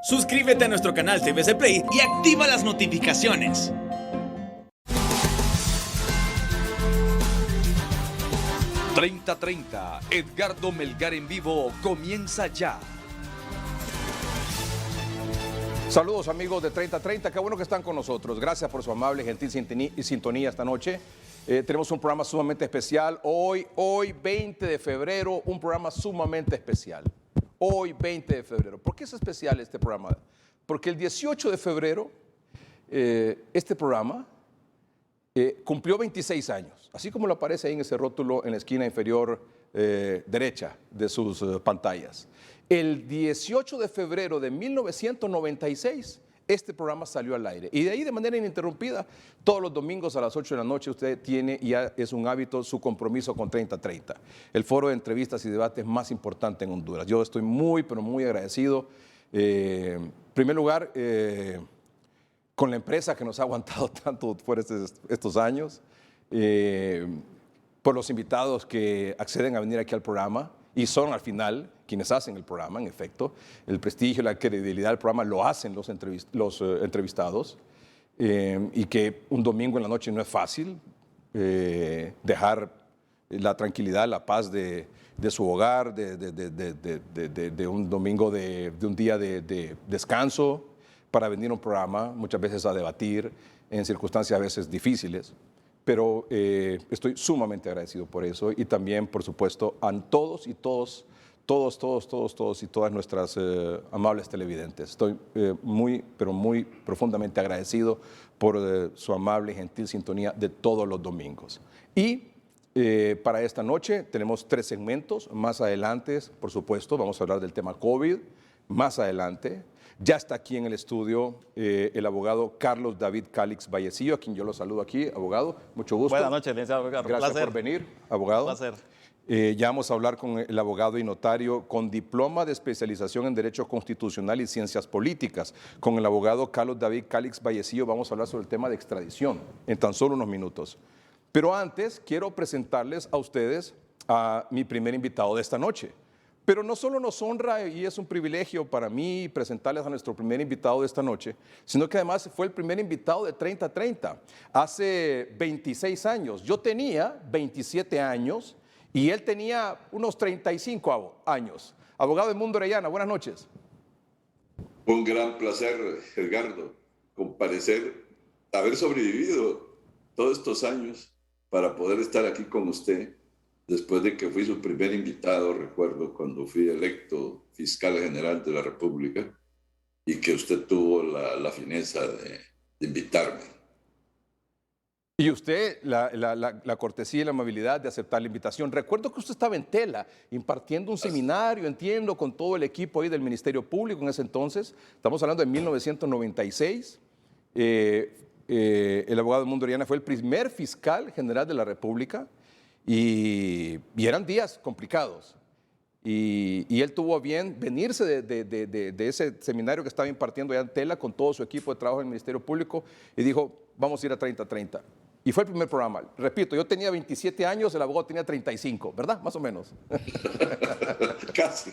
Suscríbete a nuestro canal TVC Play y activa las notificaciones. ...30-30, Edgardo Melgar en vivo comienza ya. Saludos amigos de 30-30, qué bueno que están con nosotros. Gracias por su amable, gentil sintonía esta noche. Tenemos un programa sumamente especial. Hoy 20 de febrero, un programa sumamente especial. Hoy 20 de febrero. ¿Por qué es especial este programa? Porque el 18 de febrero, este programa cumplió 26 años. Así como lo aparece ahí en ese rótulo en la esquina inferior derecha de sus pantallas. El 18 de febrero de 1996, este programa salió al aire. Y de ahí, de manera ininterrumpida, todos los domingos a las 8 de la noche, usted tiene, ya es un hábito, su compromiso con 30-30, el foro de entrevistas y debates más importante en Honduras. Yo estoy muy, pero muy agradecido. En primer lugar, con la empresa que nos ha aguantado tanto por estos años, por los invitados que acceden a venir aquí al programa y son al final quienes hacen el programa, en efecto. El prestigio, la credibilidad del programa lo hacen los entrevistados y que un domingo en la noche no es fácil dejar la tranquilidad, la paz de su hogar, de un domingo, de un día de descanso para venir a un programa, muchas veces a debatir en circunstancias a veces difíciles. Pero estoy sumamente agradecido por eso y también, por supuesto, a todos y todas nuestras amables televidentes. Estoy muy, pero muy profundamente agradecido por su amable y gentil sintonía de todos los domingos. Y para esta noche tenemos 3 segmentos. Más adelante, por supuesto, vamos a hablar del tema COVID. Más adelante. Ya está aquí en el estudio el abogado Carlos David Calix Vallecillo, a quien yo lo saludo aquí, abogado. Mucho gusto. Buenas noches, licenciado Edgardo. Gracias por venir, abogado. Un placer. Ya vamos a hablar con el abogado y notario con diploma de especialización en Derecho Constitucional y Ciencias Políticas. Con el abogado Carlos David Calix Vallecillo vamos a hablar sobre el tema de extradición en tan solo unos minutos. Pero antes quiero presentarles a ustedes a mi primer invitado de esta noche. Pero no solo nos honra y es un privilegio para mí presentarles a nuestro primer invitado de esta noche, sino que además fue el primer invitado de 30-30 hace 26 años. Yo tenía 27 años y él tenía unos 35 años. Abogado Edmundo Orellana, buenas noches. Un gran placer, Edgardo, comparecer, haber sobrevivido todos estos años para poder estar aquí con usted. Después de que fui su primer invitado, recuerdo cuando fui electo fiscal general de la República y que usted tuvo la fineza de invitarme. Y usted, la cortesía y la amabilidad de aceptar la invitación. Recuerdo que usted estaba en Tela impartiendo un seminario, entiendo, con todo el equipo ahí del Ministerio Público en ese entonces. Estamos hablando de 1996. El abogado Edmundo Orellana fue el primer fiscal general de la República. Y eran días complicados. Y él tuvo a bien venirse de ese seminario que estaba impartiendo allá en Tela con todo su equipo de trabajo en el Ministerio Público y dijo, vamos a ir a 30-30. Y fue el primer programa. Repito, yo tenía 27 años, el abogado tenía 35, ¿verdad? Más o menos. Casi.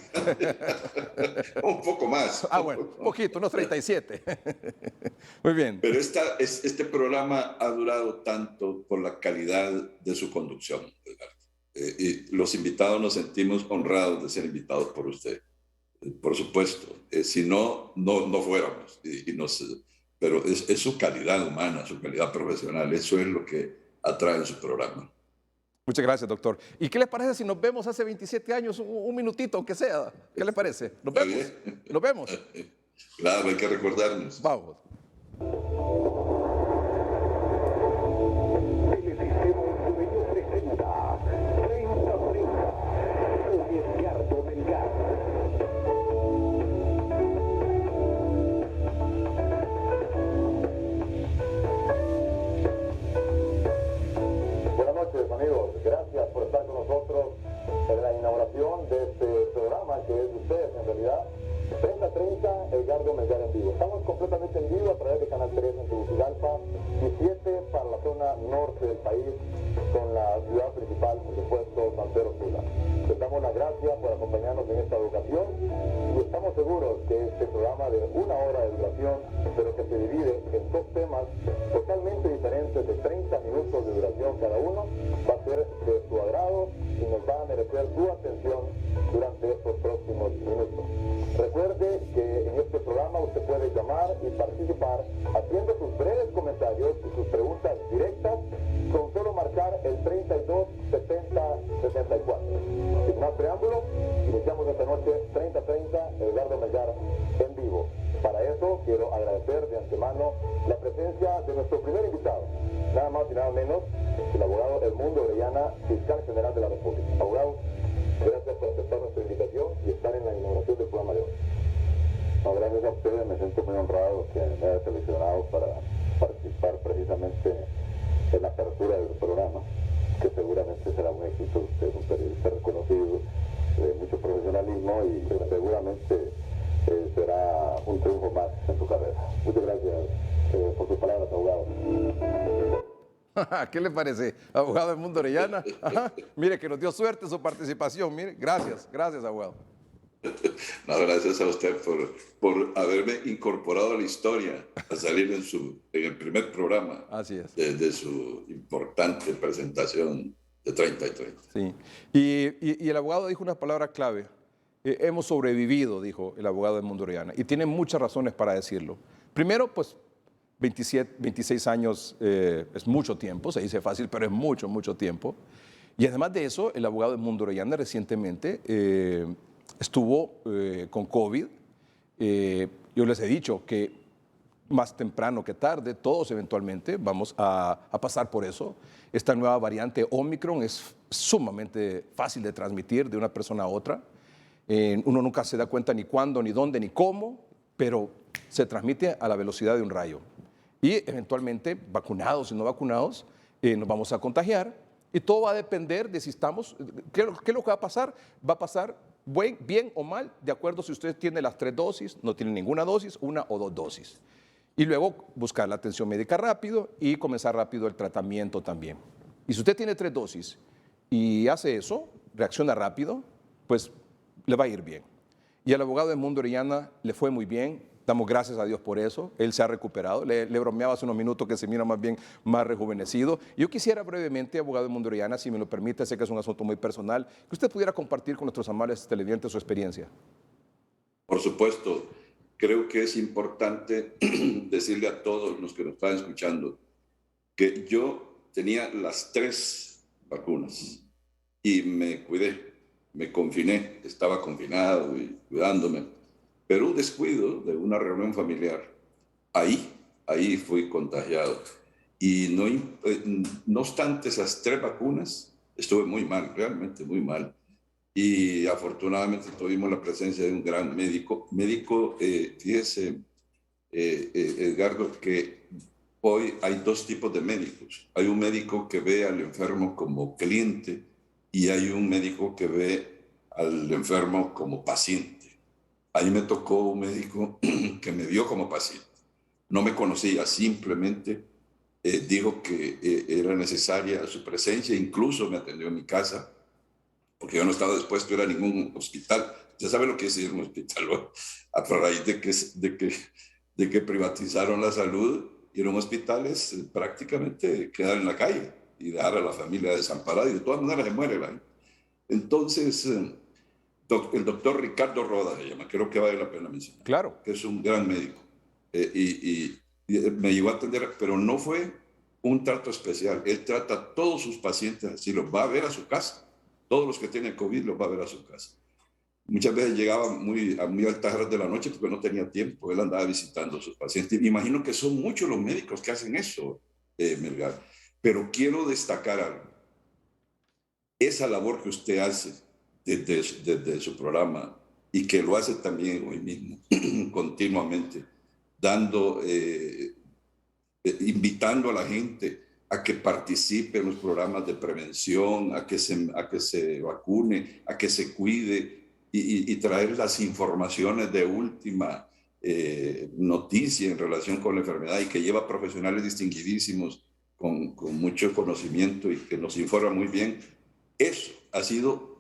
Un poco más. Bueno, un poquito, unos 37. Muy bien. Pero este programa ha durado tanto por la calidad de su conducción, Edgardo. Y los invitados nos sentimos honrados de ser invitados por usted. Por supuesto. Si no fuéramos. Pero es su calidad humana, su calidad profesional. Eso es lo que atrae en su programa. Muchas gracias, doctor. ¿Y qué les parece si nos vemos hace 27 años, un minutito, aunque sea? ¿Qué les parece? ¿Nos vemos? ¿Nos vemos? Claro, hay que recordarnos. Vamos. Amigos, gracias por estar con nosotros en la inauguración de este programa que es de ustedes en realidad. 30-30, Edgardo Melgar en vivo. Estamos completamente en vivo a través de Canal 3 en Tegucigalpa y 7 para la zona norte del país con la ciudad principal, por supuesto, San Pedro Sula. Les damos las gracias por acompañarnos en esta ocasión y estamos seguros que este programa de 1 hora de duración, pero que se divide en 2 temas totalmente diferentes de 30 minutos de duración cada uno, va a ser de su agrado y nos va a merecer su atención durante estos próximos minutos. Recuerde que en este programa usted puede llamar y participar haciendo sus breves comentarios y sus preguntas directas con solo marcar el 32 70 74. Sin más preámbulo, iniciamos esta noche 30-30 Edgardo Melgar en vivo. Para eso quiero agradecer de antemano la presencia de nuestro primer invitado, nada más y nada menos el abogado Edmundo Orellana, fiscal general de la República. Abogado, gracias por aceptar nuestra invitación y estar en la inauguración del programa de hoy. No, gracias a ustedes, me siento muy honrado que me haya seleccionado para participar precisamente en la apertura del programa, que seguramente será un éxito. Usted es un periodista reconocido, de mucho profesionalismo y seguramente será un triunfo más en su carrera. Muchas gracias por sus palabras, abogado. ¿Qué le parece, abogado Edmundo Orellana? Ajá. Mire que nos dio suerte su participación. Mire, gracias, abogado. No, gracias a usted por haberme incorporado a la historia, a salir en el primer programa. Así es. De su importante presentación de 30 y 30. Sí. Y el abogado dijo una palabra clave. Hemos sobrevivido, dijo el abogado Edmundo Orellana, y tiene muchas razones para decirlo. Primero, pues 26 años es mucho tiempo, se dice fácil, pero es mucho, mucho tiempo. Y además de eso, el abogado Edmundo Orellana recientemente estuvo con COVID. Yo les he dicho que más temprano que tarde, todos eventualmente vamos a pasar por eso. Esta nueva variante Omicron es sumamente fácil de transmitir de una persona a otra. Uno nunca se da cuenta ni cuándo, ni dónde, ni cómo, pero se transmite a la velocidad de un rayo. Y eventualmente, vacunados y no vacunados, nos vamos a contagiar. Y todo va a depender de si estamos... ¿Qué es lo que va a pasar? Va a pasar bien o mal, de acuerdo si usted tiene las 3 dosis, no tiene ninguna dosis, 1 o 2 dosis. Y luego buscar la atención médica rápido y comenzar rápido el tratamiento también. Y si usted tiene 3 dosis y hace eso, reacciona rápido, pues le va a ir bien. Y al abogado Edmundo Orellana le fue muy bien, damos gracias a Dios por eso, él se ha recuperado, le bromeaba hace unos minutos que se mira más bien más rejuvenecido. Yo quisiera brevemente, abogado Edmundo Orellana, si me lo permite, sé que es un asunto muy personal, que usted pudiera compartir con nuestros amables televidentes su experiencia. Por supuesto, creo que es importante decirle a todos los que nos están escuchando que yo tenía las 3 vacunas y me cuidé. Me confiné, estaba confinado y cuidándome, pero un descuido de una reunión familiar, ahí fui contagiado. Y no obstante esas 3 vacunas, estuve muy mal, realmente muy mal. Y afortunadamente tuvimos la presencia de un gran médico. Fíjese, Edgardo, que hoy hay 2 tipos de médicos. Hay un médico que ve al enfermo como cliente, y hay un médico que ve al enfermo como paciente. Ahí me tocó un médico que me vio como paciente. No me conocía, simplemente dijo que era necesaria su presencia, incluso me atendió en mi casa, porque yo no estaba dispuesto a ir a ningún hospital. Ya sabe lo que es ir a un hospital, ¿no? A raíz de que privatizaron la salud, ir a un hospital es prácticamente quedar en la calle y dejar a la familia desamparada, y de todas maneras se muere la gente. Entonces, el doctor Ricardo Roda se llama, creo que vale la pena mencionar. Claro. Que es un gran médico. Y me llegó a atender, pero no fue un trato especial. Él trata a todos sus pacientes así, los va a ver a su casa. Todos los que tienen COVID los va a ver a su casa. Muchas veces llegaba a muy altas horas de la noche porque no tenía tiempo. Él andaba visitando a sus pacientes. Me imagino que son muchos los médicos que hacen eso, Melgar. Pero quiero destacar algo. Esa labor que usted hace desde su programa y que lo hace también hoy mismo, continuamente, invitando a la gente a que participe en los programas de prevención, a que se vacune, a que se cuide y traer las informaciones de última noticia en relación con la enfermedad, y que lleva profesionales distinguidísimos con mucho conocimiento y que nos informa muy bien. Eso ha sido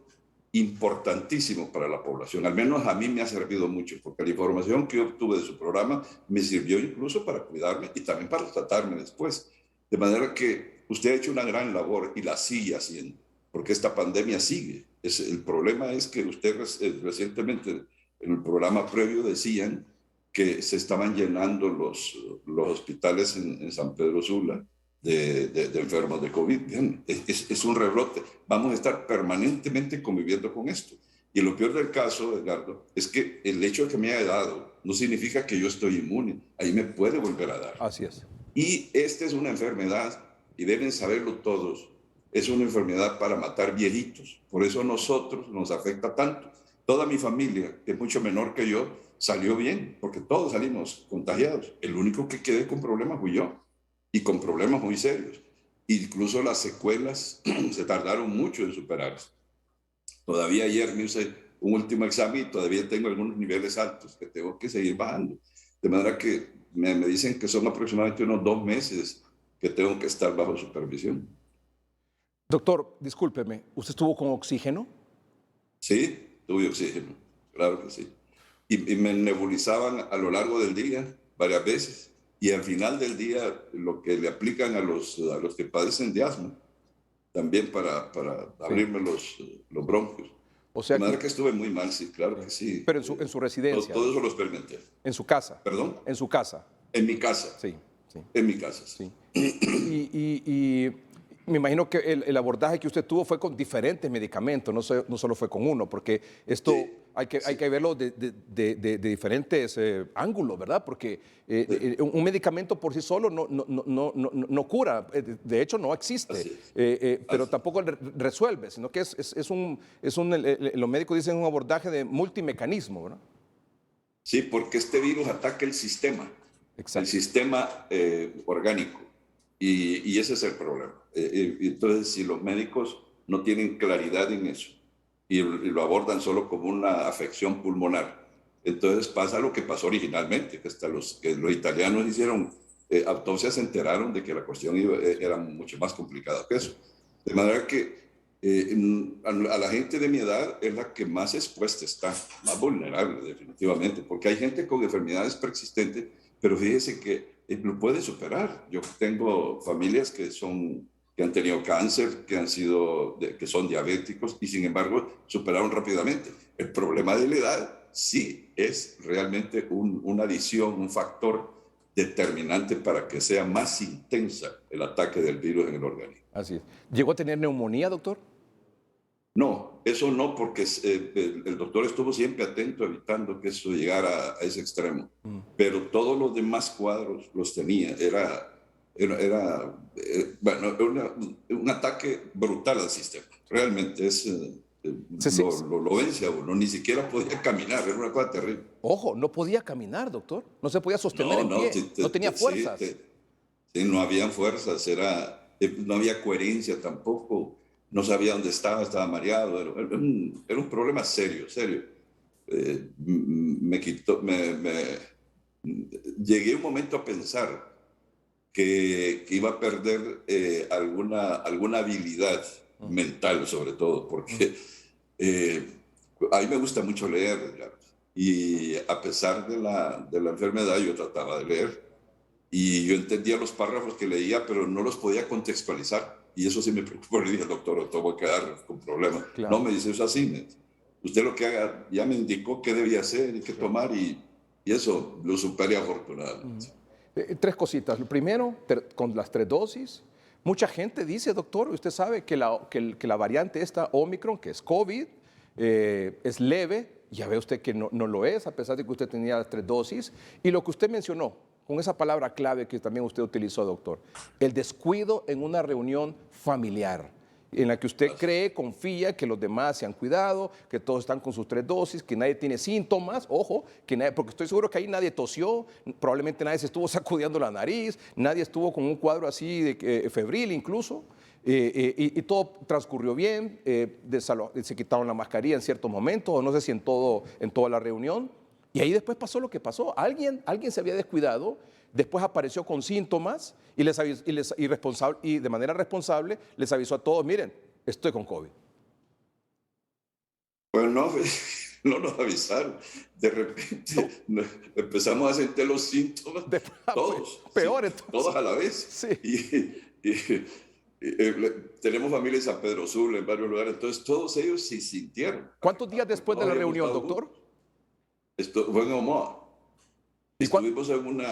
importantísimo para la población. Al menos a mí me ha servido mucho, porque la información que yo obtuve de su programa me sirvió incluso para cuidarme y también para tratarme después. De manera que usted ha hecho una gran labor y la sigue haciendo, porque esta pandemia sigue. El problema es que usted recientemente en el programa previo decían que se estaban llenando los hospitales en San Pedro Sula de enfermos de COVID. Bien, es un rebrote. Vamos a estar permanentemente conviviendo con esto. Y lo peor del caso, Edgardo, es que el hecho de que me haya dado no significa que yo estoy inmune. Ahí me puede volver a dar. Así es. Y esta es una enfermedad, y deben saberlo todos, es una enfermedad para matar viejitos. Por eso a nosotros nos afecta tanto. Toda mi familia, que es mucho menor que yo, salió bien, porque todos salimos contagiados. El único que quedé con problemas fui yo, y con problemas muy serios. Incluso las secuelas se tardaron mucho en superarse. Todavía ayer me hice un último examen y todavía tengo algunos niveles altos que tengo que seguir bajando. De manera que me dicen que son aproximadamente unos 2 meses que tengo que estar bajo supervisión. Doctor, discúlpeme, ¿usted estuvo con oxígeno? Sí, tuve oxígeno, claro que sí. Y me nebulizaban a lo largo del día varias veces. Y al final del día, lo que le aplican a los que padecen de asma, también para abrirme los bronquios. O sea, de manera que estuve muy mal, sí, claro que sí. Pero en su residencia. Todo eso lo experimenté. En su casa. ¿Perdón? En su casa. En mi casa. Sí, sí. En mi casa, Sí. Y me imagino que el abordaje que usted tuvo fue con diferentes medicamentos, no solo fue con uno, porque esto Sí, hay que verlo de diferentes ángulos, ¿verdad? Porque un medicamento por sí solo no cura, de hecho no existe, Así pero Así tampoco resuelve, sino que los médicos dicen un abordaje de multimecanismo, ¿verdad? Sí, porque este virus ataca el sistema. Exacto. El sistema orgánico. Y ese es el problema. Entonces, si los médicos no tienen claridad en eso y lo abordan solo como una afección pulmonar, entonces pasa lo que pasó originalmente, que hasta los italianos hicieron autopsias, se enteraron de que la cuestión era mucho más complicada que eso. De manera que a la gente de mi edad es la que más expuesta está, más vulnerable definitivamente, porque hay gente con enfermedades persistentes, pero fíjese que lo puede superar. Yo tengo familias que han tenido cáncer, que son diabéticos y sin embargo superaron rápidamente. El problema de la edad sí es realmente una adición, un factor determinante para que sea más intensa el ataque del virus en el organismo. Así es. ¿Llegó a tener neumonía, doctor? No, eso no, porque el doctor estuvo siempre atento, evitando que eso llegara a ese extremo. Pero todos los demás cuadros los tenía. Bueno, un ataque brutal al sistema. Realmente lo vence a uno. Ni siquiera podía caminar, era una cosa terrible. Ojo, no podía caminar, doctor. No se podía sostener en pie. No tenía fuerzas. Sí, no habían fuerzas, no había coherencia tampoco. No sabía dónde estaba mareado. Era un problema serio, serio. Llegué un momento a pensar que iba a perder alguna habilidad mental, sobre todo, porque a mí me gusta mucho leer, y a pesar de la enfermedad yo trataba de leer y yo entendía los párrafos que leía, pero no los podía contextualizar. Y eso sí me preocupó. Le dije, doctor, tengo que quedar con problemas. Claro. No, me dice, es así. Usted lo que haga, ya me indicó qué debía hacer y qué tomar, y eso lo superé afortunadamente. 3 cositas. Lo primero, con las 3 dosis, mucha gente dice, doctor, usted sabe que la variante esta Omicron, que es COVID, es leve. Ya ve usted que no lo es, a pesar de que usted tenía las 3 dosis. Y lo que usted mencionó, con esa palabra clave que también usted utilizó, doctor, el descuido en una reunión familiar, en la que usted cree, confía que los demás se han cuidado, que todos están con sus 3 dosis, que nadie tiene síntomas, ojo, porque estoy seguro que ahí nadie tosió, probablemente nadie se estuvo sacudiendo la nariz, nadie estuvo con un cuadro así de febril incluso, y todo transcurrió bien, se quitaron la mascarilla en ciertos momentos, o no sé si en toda la reunión. Y ahí después pasó lo que pasó. Alguien se había descuidado, después apareció con síntomas y de manera responsable les avisó a todos, miren, estoy con COVID. Pues no, no nos avisaron. De repente empezamos a sentir los síntomas, todos, peor sí, entonces. todos a la vez. Sí. Tenemos familia en San Pedro Sula, en varios lugares, entonces todos ellos se sintieron. ¿Cuántos días después de la reunión, doctor? Esto fue en Omaha. Estuvimos en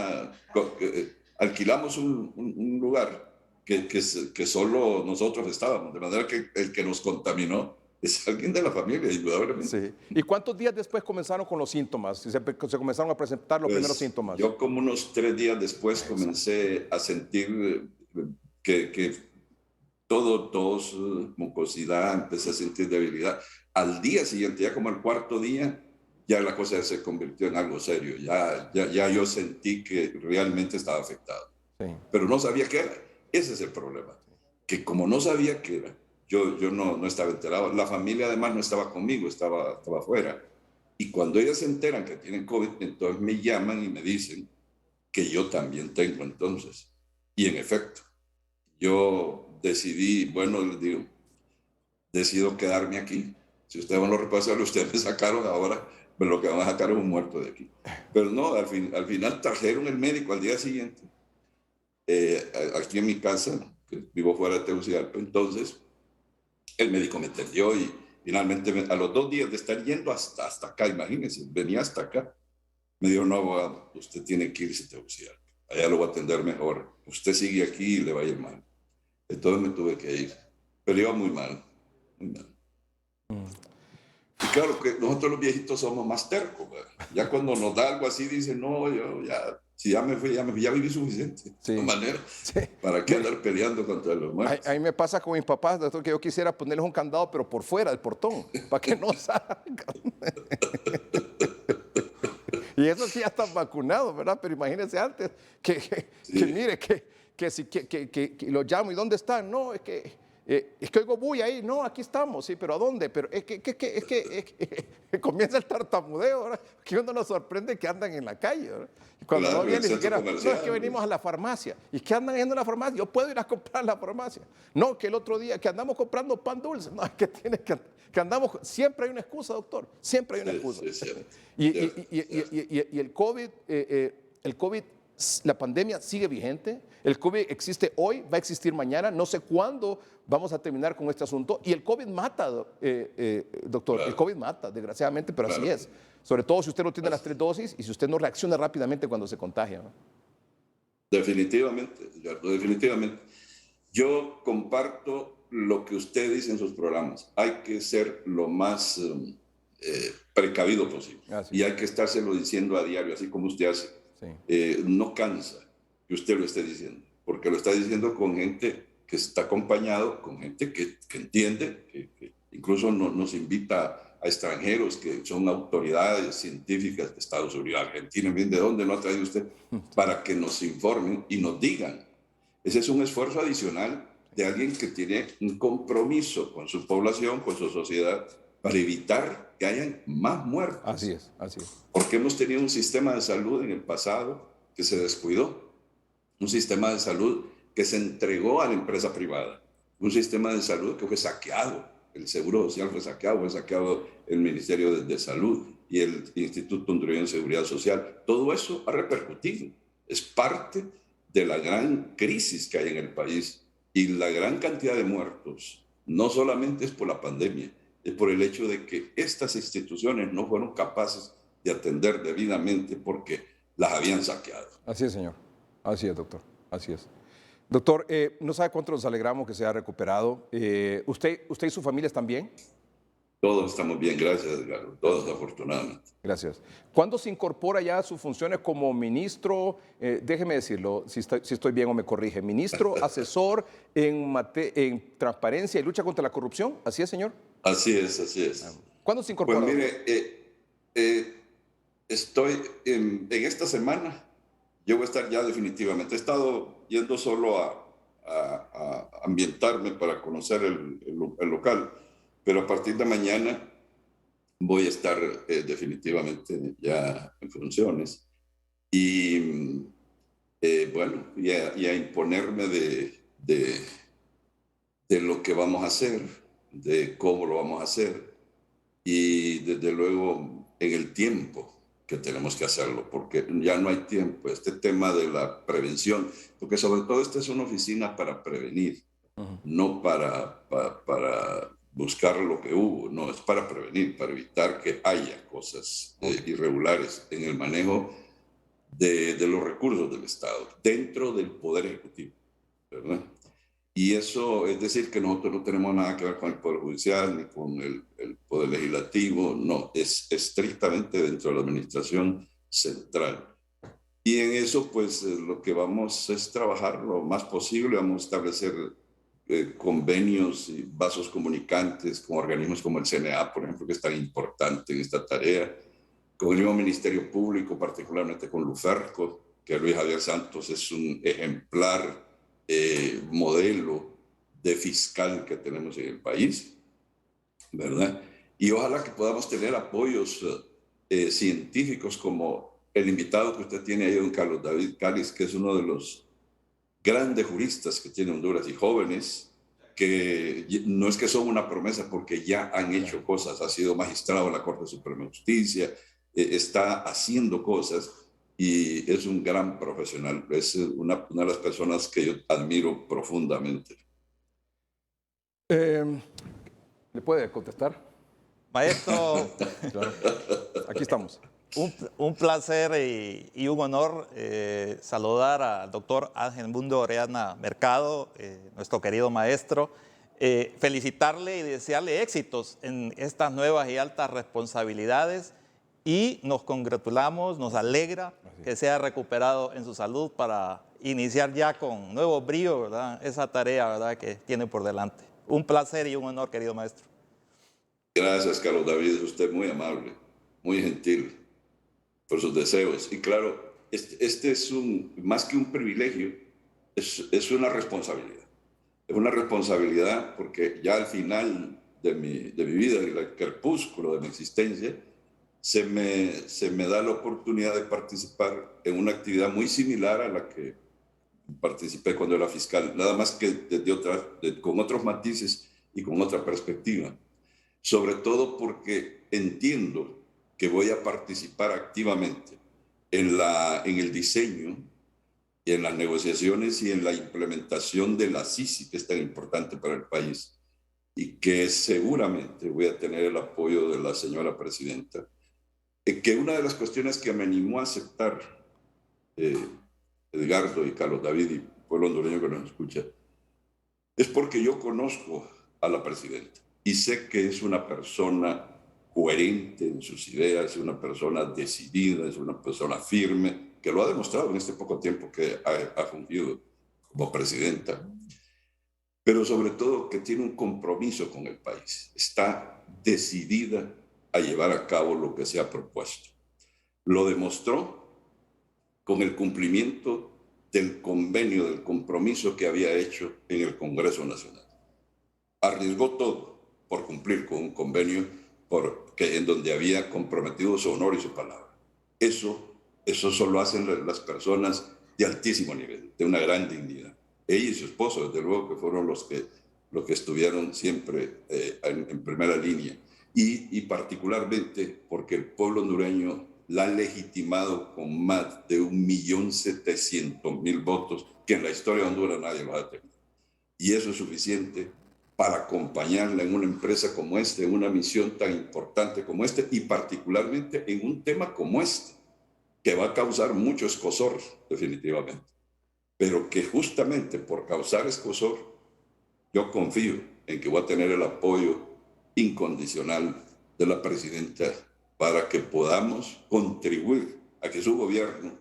alquilamos un lugar que solo nosotros estábamos, de manera que el que nos contaminó es alguien de la familia, indudablemente. Sí. ¿Y cuántos días después comenzaron con los síntomas? Se comenzaron a presentar los primeros síntomas. Yo como unos 3 días después comencé a sentir que tos, mucosidad, empecé a sentir debilidad. Al día siguiente, ya como al cuarto día, ya la cosa se convirtió en algo serio. Ya yo sentí que realmente estaba afectado. Sí. Pero no sabía qué era. Ese es el problema. Que como no sabía qué era, yo no estaba enterado. La familia además no estaba conmigo, estaba afuera. Y cuando ellas se enteran que tienen COVID, entonces me llaman y me dicen que yo también tengo entonces. Y en efecto, yo decidí, bueno, les digo, decido quedarme aquí. Si ustedes van a repasar, ustedes me sacaron ahora, pero lo que van a sacar es un muerto de aquí. Pero no, al final trajeron el médico al día siguiente, aquí en mi casa, que vivo fuera de Tegucigalpa. Entonces, el médico me atendió y finalmente a los 2 días de estar yendo hasta acá, imagínense, venía hasta acá, me dijo, no, abogado, usted tiene que irse a Tegucigalpa, allá lo va a atender mejor, usted sigue aquí y le va a ir mal. Entonces me tuve que ir, pero iba muy mal, muy mal. Y claro que nosotros los viejitos somos más tercos, ¿verdad? Ya cuando nos da algo así, dicen, no, yo ya, si ya me fui, ya viví suficiente. Sí. De manera, Sí. ¿para qué andar peleando contra los muertos? A mí me pasa con mis papás, doctor, que yo quisiera ponerles un candado, pero por fuera del portón, para que no salgan. Y eso sí ya están vacunados, ¿verdad? Pero imagínense antes que mire, que lo llamo, ¿y dónde están? No, es que oigo bulla ahí, no, aquí estamos, sí, pero ¿a dónde? Pero es que comienza el tartamudeo, ¿verdad? Que uno nos sorprende que andan en la calle, ¿verdad? Y cuando Claro, no viene el ni centro siquiera, no, es comercial, que venimos a la farmacia. ¿Y qué andan yendo a la farmacia? Yo puedo ir a comprar a la farmacia. No, que el otro día, que andamos comprando pan dulce. No, es que tiene que andamos, siempre hay una excusa, doctor, siempre hay una excusa. Sí, cierto. Y el COVID, la pandemia sigue vigente, el COVID existe hoy, va a existir mañana, no sé cuándo vamos a terminar con este asunto. Y el COVID mata, doctor, Claro. El COVID mata, desgraciadamente, pero Claro. así es. Sobre todo si usted no tiene las 3 dosis y si usted no reacciona rápidamente cuando se contagia, ¿no? Definitivamente, Edgardo, definitivamente. Yo comparto lo que usted dice en sus programas. Hay que ser lo más precavido posible. Así Y hay que estárselo diciendo a diario, así como usted hace. Sí. No cansa que usted lo esté diciendo, porque lo está diciendo con gente que está acompañado, con gente que entiende, que incluso nos invita a extranjeros que son autoridades científicas de Estados Unidos, Argentina, bien, ¿de dónde lo ha traído usted? Para que nos informen y nos digan. Ese es un esfuerzo adicional de alguien que tiene un compromiso con su población, con su sociedad, para evitar que hayan más muertos. Así es, así es. Porque hemos tenido un sistema de salud en el pasado que se descuidó, un sistema de salud que se entregó a la empresa privada, un sistema de salud que fue saqueado, el Seguro Social fue saqueado el Ministerio de Salud y el Instituto Hondureño de Seguridad Social. Todo eso ha repercutido, es parte de la gran crisis que hay en el país y la gran cantidad de muertos, no solamente es por la pandemia, es por el hecho de que estas instituciones no fueron capaces de atender debidamente porque las habían saqueado. Así es, señor. Así es, doctor. Así es. Doctor, no sabe cuánto nos alegramos que se haya recuperado. ¿Usted y su familia están bien? Todos estamos bien, gracias, Edgardo. Todos, afortunadamente. Gracias. ¿Cuándo se incorpora ya a sus funciones como ministro? Déjeme decirlo, si estoy bien o me corrige. Ministro asesor en transparencia y lucha contra la corrupción. ¿Así es, señor? Así es, así es. ¿Cuándo se incorpora? Pues mire, estoy en esta semana, yo voy a estar ya definitivamente. He estado yendo solo a ambientarme para conocer el local, pero a partir de mañana voy a estar definitivamente ya en funciones y bueno, y a imponerme de lo que vamos a hacer, de cómo lo vamos a hacer. y desde luego en el tiempo que tenemos que hacerlo, porque ya no hay tiempo. Este tema de la prevención, porque sobre todo esta es una oficina para prevenir, no para buscar lo que hubo, no, es para prevenir, para evitar que haya cosas irregulares en el manejo de los recursos del Estado, dentro del Poder Ejecutivo, ¿verdad? Y eso es decir que nosotros no tenemos nada que ver con el Poder Judicial ni con el Poder Legislativo, no, es estrictamente dentro de la Administración Central. Y en eso, pues, lo que vamos es trabajar lo más posible, vamos a establecer convenios y vasos comunicantes con organismos como el CNA, por ejemplo, que es tan importante en esta tarea, con el mismo Ministerio Público, particularmente con Luferco, que Luis Javier Santos es un ejemplar modelo de fiscal que tenemos en el país, ¿verdad? Y ojalá que podamos tener apoyos científicos como el invitado que usted tiene ahí, don Carlos David Cáliz, que es uno de los grandes juristas que tiene Honduras y jóvenes, que no es que son una promesa porque ya han hecho cosas, ha sido magistrado en la Corte Suprema de Justicia, está haciendo cosas y es un gran profesional, es una de las personas que yo admiro profundamente. ¿Le puede contestar? Maestro, Claro. Aquí estamos. un placer y un honor saludar al doctor Ángel Mundo Orellana Mercado, nuestro querido maestro, felicitarle y desearle éxitos en estas nuevas y altas responsabilidades y nos congratulamos, nos alegra que sea recuperado en su salud para iniciar ya con nuevo brío, ¿verdad? Esa tarea, ¿verdad?, que tiene por delante. Un placer y un honor, querido maestro. Gracias, Carlos David, es usted muy amable, muy gentil por sus deseos. Y claro, este es más que un privilegio, es una responsabilidad. Es una responsabilidad porque ya al final de mi vida, en el crepúsculo de mi existencia, se me da la oportunidad de participar en una actividad muy similar a la que participé cuando era fiscal, nada más que con otros matices y con otra perspectiva. Sobre todo porque entiendo que voy a participar activamente en el diseño y en las negociaciones y en la implementación de la CICI, que es tan importante para el país, y que seguramente voy a tener el apoyo de la señora presidenta. Que una de las cuestiones que me animó a aceptar Edgardo y Carlos David y el pueblo hondureño que nos escucha, es porque yo conozco a la presidenta y sé que es una persona coherente en sus ideas, es una persona decidida, es una persona firme, que lo ha demostrado en este poco tiempo que ha fungido como presidenta, pero sobre todo que tiene un compromiso con el país, está decidida a llevar a cabo lo que se ha propuesto. Lo demostró con el cumplimiento del convenio, del compromiso que había hecho en el Congreso Nacional. Arriesgó todo por cumplir con un convenio en donde había comprometido su honor y su palabra. Eso solo hacen las personas de altísimo nivel, de una gran dignidad. Ella y su esposo, desde luego, que fueron los que estuvieron siempre en primera línea. Y particularmente porque el pueblo hondureño la ha legitimado con más de 1.700.000 votos, que en la historia de Honduras nadie lo ha tenido. Y eso es suficiente para acompañarla en una empresa como esta, en una misión tan importante como esta, y particularmente en un tema como este, que va a causar mucho escozor, definitivamente. Pero que justamente por causar escozor, yo confío en que voy a tener el apoyo incondicional de la presidenta para que podamos contribuir a que su gobierno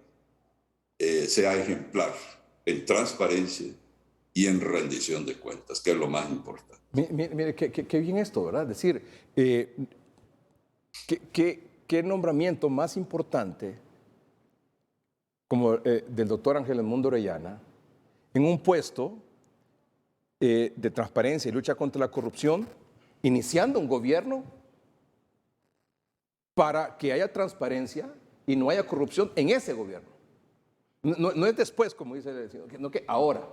sea ejemplar en transparencia y en rendición de cuentas, que es lo más importante. Mire, qué bien esto, ¿verdad? Es decir, ¿qué nombramiento más importante como del doctor Ángel Mundo Orellana en un puesto de transparencia y lucha contra la corrupción, iniciando un gobierno para que haya transparencia y no haya corrupción en ese gobierno? No es después, como dice el señor, sino que ahora.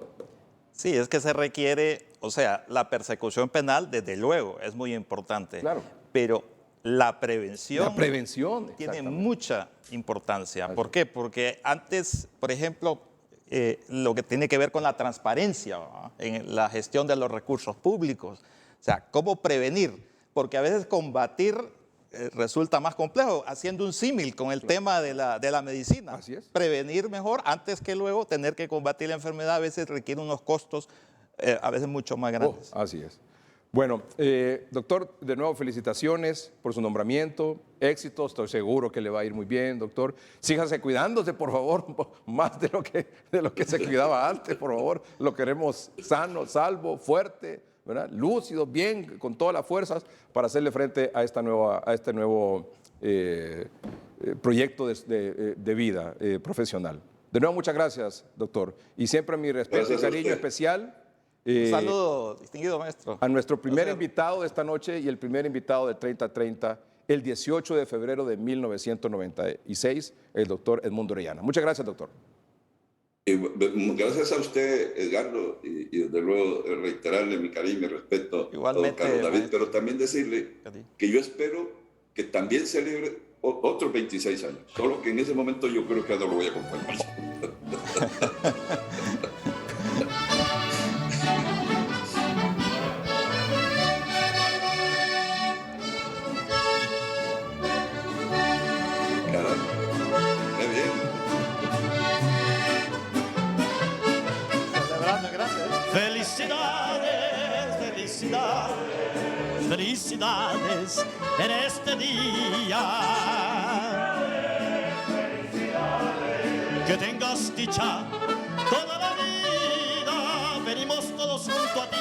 Sí, es que se requiere, o sea, la persecución penal, desde luego, es muy importante. Claro. Pero la prevención. La prevención, tiene exactamente. mucha importancia. ¿Por qué? Porque antes, por ejemplo, lo que tiene que ver con la transparencia, ¿verdad?, en la gestión de los recursos públicos. O sea, ¿cómo prevenir? Porque a veces combatir resulta más complejo, haciendo un símil con el tema de la medicina. Así es. Prevenir mejor antes que luego tener que combatir la enfermedad a veces requiere unos costos a veces mucho más grandes. Así es. Bueno, doctor, de nuevo felicitaciones por su nombramiento, éxitos, estoy seguro que le va a ir muy bien, doctor. Sígase cuidándose, por favor, más de lo que se cuidaba antes, por favor. Lo queremos sano, salvo, fuerte, ¿verdad?, lúcido, bien, con todas las fuerzas para hacerle frente a este nuevo proyecto de vida profesional. De nuevo, muchas gracias, doctor. Y siempre mi respeto Gracias y a cariño usted. especial. Un saludo, distinguido maestro. A nuestro primer Gracias. invitado de esta noche y el primer invitado de 30-30, el 18 de febrero de 1996, el doctor Edmundo Orellana. Muchas gracias, doctor. Y gracias a usted, Edgardo, y desde luego reiterarle mi cariño y mi respeto a don Igualmente, Carlos David, maestro. pero también decirle que yo espero que también celebre otros 26 años, solo que en ese momento yo creo que ya no lo voy a acompañar. Caramba, qué bien. Celebrando en grande, ¿eh? Felicidades, felicidades, felicidades en este día. Que tengas dicha toda la vida. Venimos todos junto a ti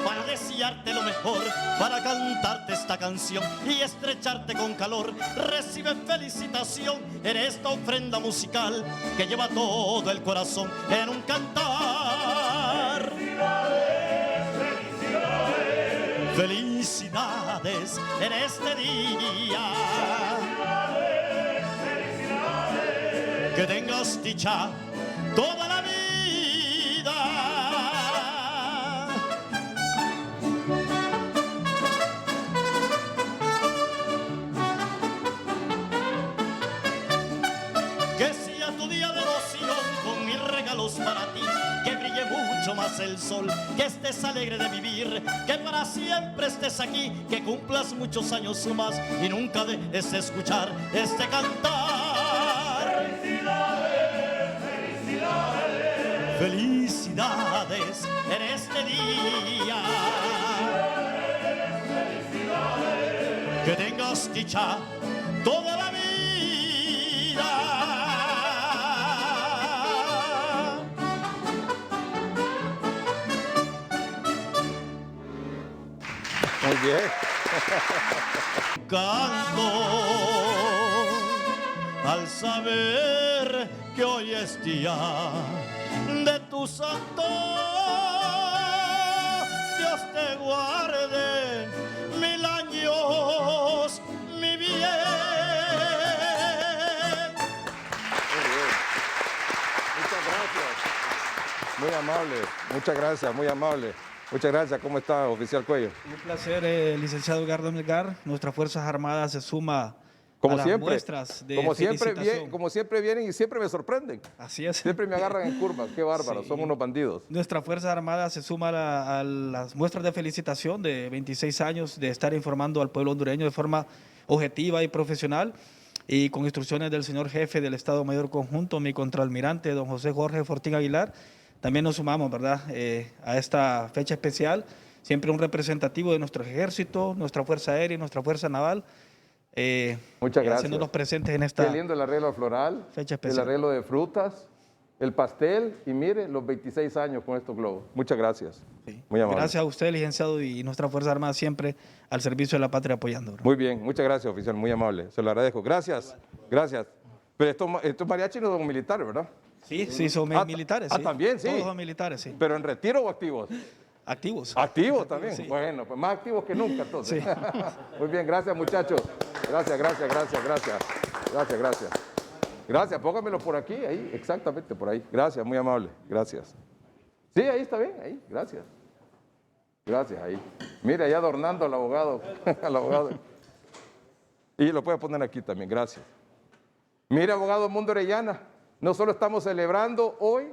para desearte lo mejor, para cantarte esta canción y estrecharte con calor. Recibe felicitación en esta ofrenda musical que lleva todo el corazón en un cantar. Felicidades en este día. Que tengas dicha toda la vida. Que sea tu día de emoción con mis regalos para ti. Que brille mucho más el sol, que estés alegre de vivir, que para siempre estés aquí, que cumplas muchos años más y nunca dejes de escuchar este cantar. Felicidades en este día. Que tengas dicha toda la vida. Muy bien. Canto al saber que hoy es día de tu santo. Dios te guarde 1000 años, mi bien. Muchas gracias. Muy amable. Muchas gracias, muy amable. Muchas gracias. ¿Cómo está, oficial Cuello? Un placer, licenciado Edgardo Melgar. Nuestras Fuerzas Armadas se suma Como a las siempre, muestras de como felicitación. siempre vienen y siempre me sorprenden. Así es. Siempre me agarran en curvas. Qué bárbaro. Sí. Son unos bandidos. Nuestras Fuerzas Armadas se suma a las muestras de felicitación de 26 años de estar informando al pueblo hondureño de forma objetiva y profesional y con instrucciones del señor jefe del Estado Mayor Conjunto, mi contraalmirante, don José Jorge Fortín Aguilar. También nos sumamos, ¿verdad?, a esta fecha especial. Siempre un representativo de nuestro ejército, nuestra Fuerza Aérea y nuestra Fuerza Naval. Muchas gracias. Haciéndonos presentes en esta Qué lindo el arreglo floral, fecha el especial. arreglo de frutas, el pastel y mire los 26 años con estos globos. Muchas gracias. Sí. Muy amable. Gracias a usted, licenciado, y nuestra Fuerza Armada siempre al servicio de la patria apoyando. ¿verdad? Muy bien, muchas gracias, oficial, muy amable. Se lo agradezco. Gracias, gracias. Pero estos mariachis no son militares, ¿verdad? Sí, son militares. Sí. También, sí. Todos son militares, sí. ¿Pero en retiro o activos? Activos. Activos también. Sí. Bueno, pues más activos que nunca entonces. Sí. Muy bien, gracias muchachos. Gracias. Gracias, póngamelo por aquí, ahí, exactamente por ahí. Gracias, muy amable, gracias. Sí, ahí está bien, ahí, gracias. Gracias, ahí. Mire, ahí adornando al abogado, al abogado. Y lo puede poner aquí también, gracias. Mire, abogado Mundo Orellana, no solo estamos celebrando hoy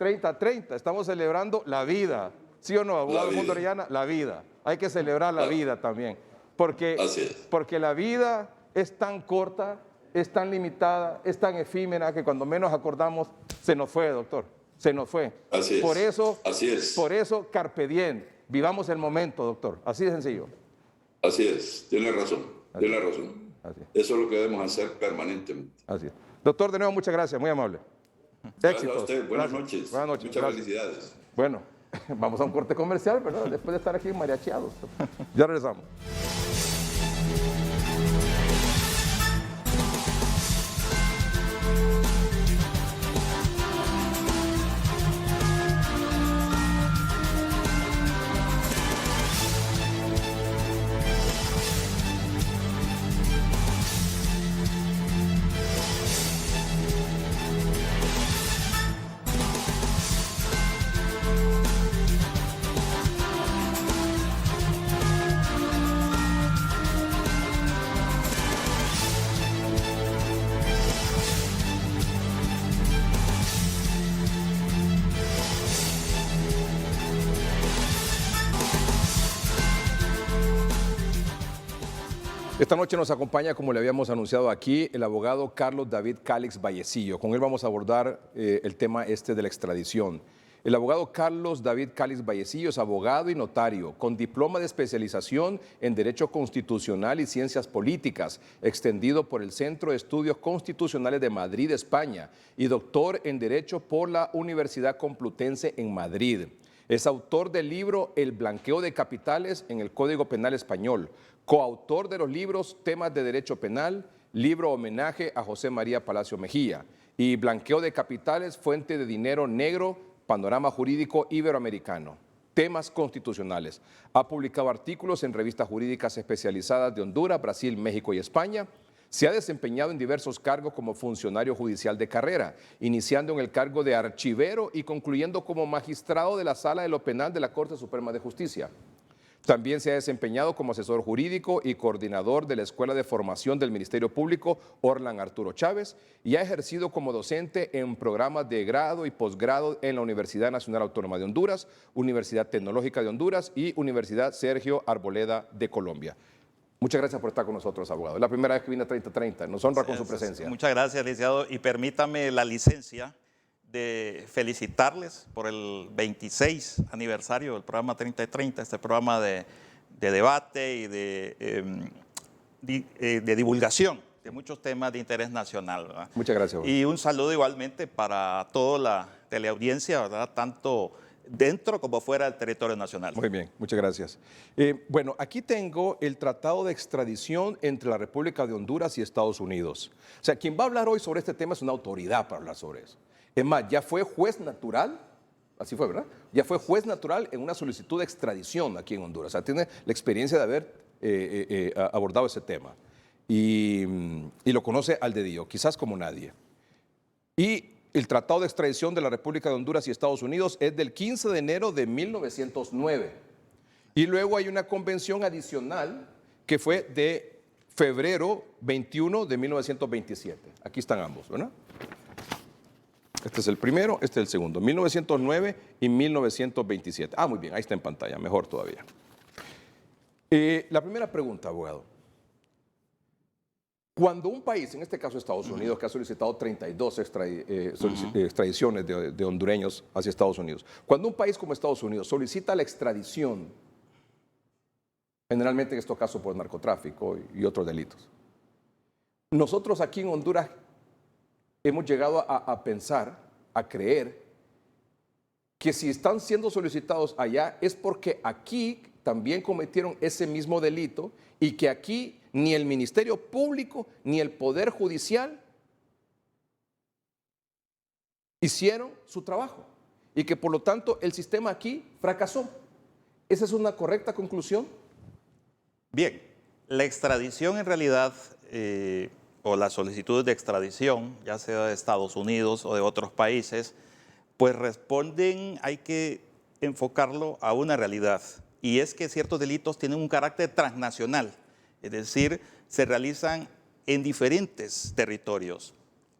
30-30, estamos celebrando la vida. ¿Sí o no, abogado Mundo Orellana? La vida. Hay que celebrar la vida también. Porque la vida es tan corta, es tan limitada, es tan efímera que cuando menos acordamos se nos fue, doctor. Se nos fue. Así es. Por eso, carpe diem. Vivamos el momento, doctor. Así de sencillo. Así es. Tiene razón. Tiene razón. Eso es lo que debemos hacer permanentemente. Así es. Doctor, de nuevo, muchas gracias. Muy amable. Gracias a usted. Buenas noches. Buenas noches. Muchas felicidades. Bueno, vamos a un corte comercial, ¿verdad? Después de estar aquí mariacheados. Ya regresamos. Esta noche nos acompaña, como le habíamos anunciado aquí, el abogado Carlos David Calix Vallecillo. Con él vamos a abordar el tema de la extradición. El abogado Carlos David Calix Vallecillo es abogado y notario, con diploma de especialización en Derecho Constitucional y Ciencias Políticas, extendido por el Centro de Estudios Constitucionales de Madrid, España, y doctor en Derecho por la Universidad Complutense en Madrid. Es autor del libro El blanqueo de capitales en el Código Penal Español, coautor de los libros Temas de Derecho Penal, libro homenaje a José María Palacio Mejía, y Blanqueo de capitales, fuente de dinero negro, panorama jurídico iberoamericano, temas constitucionales. Ha publicado artículos en revistas jurídicas especializadas de Honduras, Brasil, México y España. Se ha desempeñado en diversos cargos como funcionario judicial de carrera, iniciando en el cargo de archivero y concluyendo como magistrado de la Sala de lo Penal de la Corte Suprema de Justicia. También se ha desempeñado como asesor jurídico y coordinador de la Escuela de Formación del Ministerio Público Orlan Arturo Chávez y ha ejercido como docente en programas de grado y posgrado en la Universidad Nacional Autónoma de Honduras, Universidad Tecnológica de Honduras y Universidad Sergio Arboleda de Colombia. Muchas gracias por estar con nosotros, abogado. Es la primera vez que viene a 30-30. Nos honra con su presencia. Muchas gracias, licenciado. Y permítame la licencia de felicitarles por el 26 aniversario del programa 30-30, este programa de debate y de divulgación de muchos temas de interés nacional, ¿verdad? Muchas gracias. Y un saludo igualmente para toda la teleaudiencia, ¿verdad? Tanto dentro como fuera del territorio nacional. Muy bien, muchas gracias. Bueno, aquí tengo el tratado de extradición entre la República de Honduras y Estados Unidos. O sea, quien va a hablar hoy sobre este tema es una autoridad para hablar sobre eso. Es más, ya fue juez natural, así fue, ¿verdad? Ya fue juez natural en una solicitud de extradición aquí en Honduras. O sea, tiene la experiencia de haber abordado ese tema. Y lo conoce al dedillo, quizás como nadie. Y el Tratado de Extradición de la República de Honduras y Estados Unidos es del 15 de enero de 1909. Y luego hay una convención adicional que fue de febrero 21 de 1927. Aquí están ambos, ¿verdad? Este es el primero, este es el segundo, 1909 y 1927. Ah, muy bien, ahí está en pantalla, mejor todavía. La primera pregunta, abogado. Cuando un país, en este caso Estados Unidos, que ha solicitado 32 extradiciones de hondureños hacia Estados Unidos, cuando un país como Estados Unidos solicita la extradición, generalmente en estos casos por narcotráfico y otros delitos, nosotros aquí en Honduras hemos llegado a pensar, a creer, que si están siendo solicitados allá es porque aquí también cometieron ese mismo delito y que aquí ni el Ministerio Público ni el Poder Judicial hicieron su trabajo y que por lo tanto el sistema aquí fracasó. ¿Esa es una correcta conclusión? Bien, la extradición en realidad, o las solicitudes de extradición, ya sea de Estados Unidos o de otros países, pues responden, hay que enfocarlo a una realidad, y es que ciertos delitos tienen un carácter transnacional, es decir, se realizan en diferentes territorios.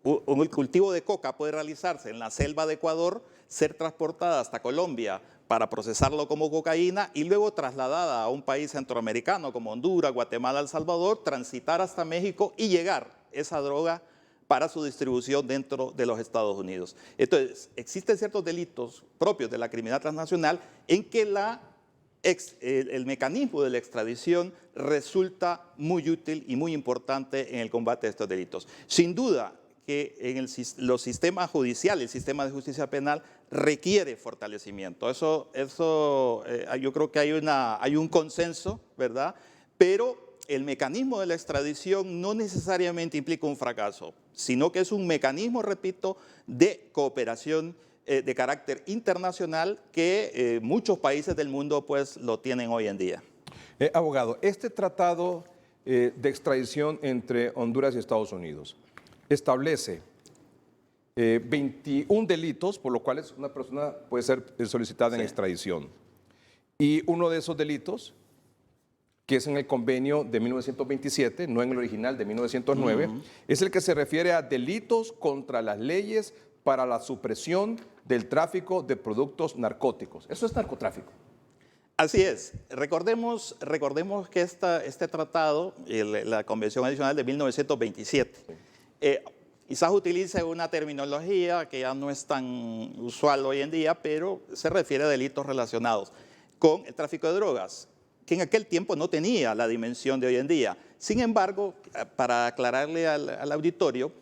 El cultivo de coca puede realizarse en la selva de Ecuador, ser transportada hasta Colombia para procesarlo como cocaína y luego trasladada a un país centroamericano como Honduras, Guatemala, El Salvador, transitar hasta México y llegar esa droga para su distribución dentro de los Estados Unidos. Entonces, existen ciertos delitos propios de la criminalidad transnacional en que el mecanismo de la extradición resulta muy útil y muy importante en el combate de estos delitos. Sin duda que en los sistemas judiciales, el sistema de justicia penal requiere fortalecimiento. Eso yo creo que hay un consenso, ¿verdad? Pero el mecanismo de la extradición no necesariamente implica un fracaso, sino que es un mecanismo, repito, de cooperación de carácter internacional que muchos países del mundo pues lo tienen hoy en día. Abogado, este tratado de extradición entre Honduras y Estados Unidos establece 21 delitos por los cuales una persona puede ser solicitada en extradición. Y uno de esos delitos, que es en el convenio de 1927, no en el original de 1909, es el que se refiere a delitos contra las leyes para la supresión del tráfico de productos narcóticos. Eso es narcotráfico. Así es. Recordemos que este tratado, la Convención Adicional de 1927, quizás utilice una terminología que ya no es tan usual hoy en día, pero se refiere a delitos relacionados con el tráfico de drogas, que en aquel tiempo no tenía la dimensión de hoy en día. Sin embargo, para aclararle al auditorio,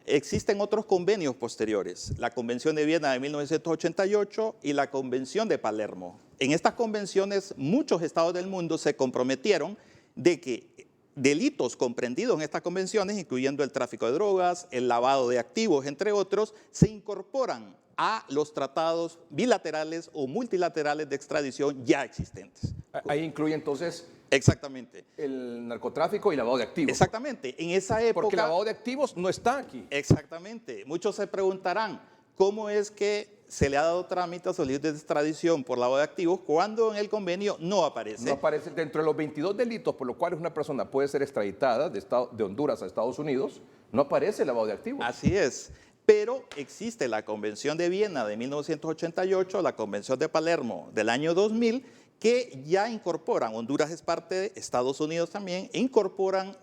existen otros convenios posteriores, la Convención de Viena de 1988 y la Convención de Palermo. En estas convenciones, muchos estados del mundo se comprometieron de que delitos comprendidos en estas convenciones, incluyendo el tráfico de drogas, el lavado de activos, entre otros, se incorporan a los tratados bilaterales o multilaterales de extradición ya existentes. Ahí incluye entonces exactamente el narcotráfico y lavado de activos. Exactamente. En esa época... Porque el lavado de activos no está aquí. Exactamente. Muchos se preguntarán, ¿cómo es que se le ha dado trámite a solicitud de extradición por lavado de activos cuando en el convenio no aparece? No aparece dentro de los 22 delitos por los cuales una persona puede ser extraditada de Honduras a Estados Unidos, no aparece el lavado de activos. Así es. Pero existe la Convención de Viena de 1988, la Convención de Palermo del año 2000, que ya incorporan, Honduras es parte de Estados Unidos también, e incorporan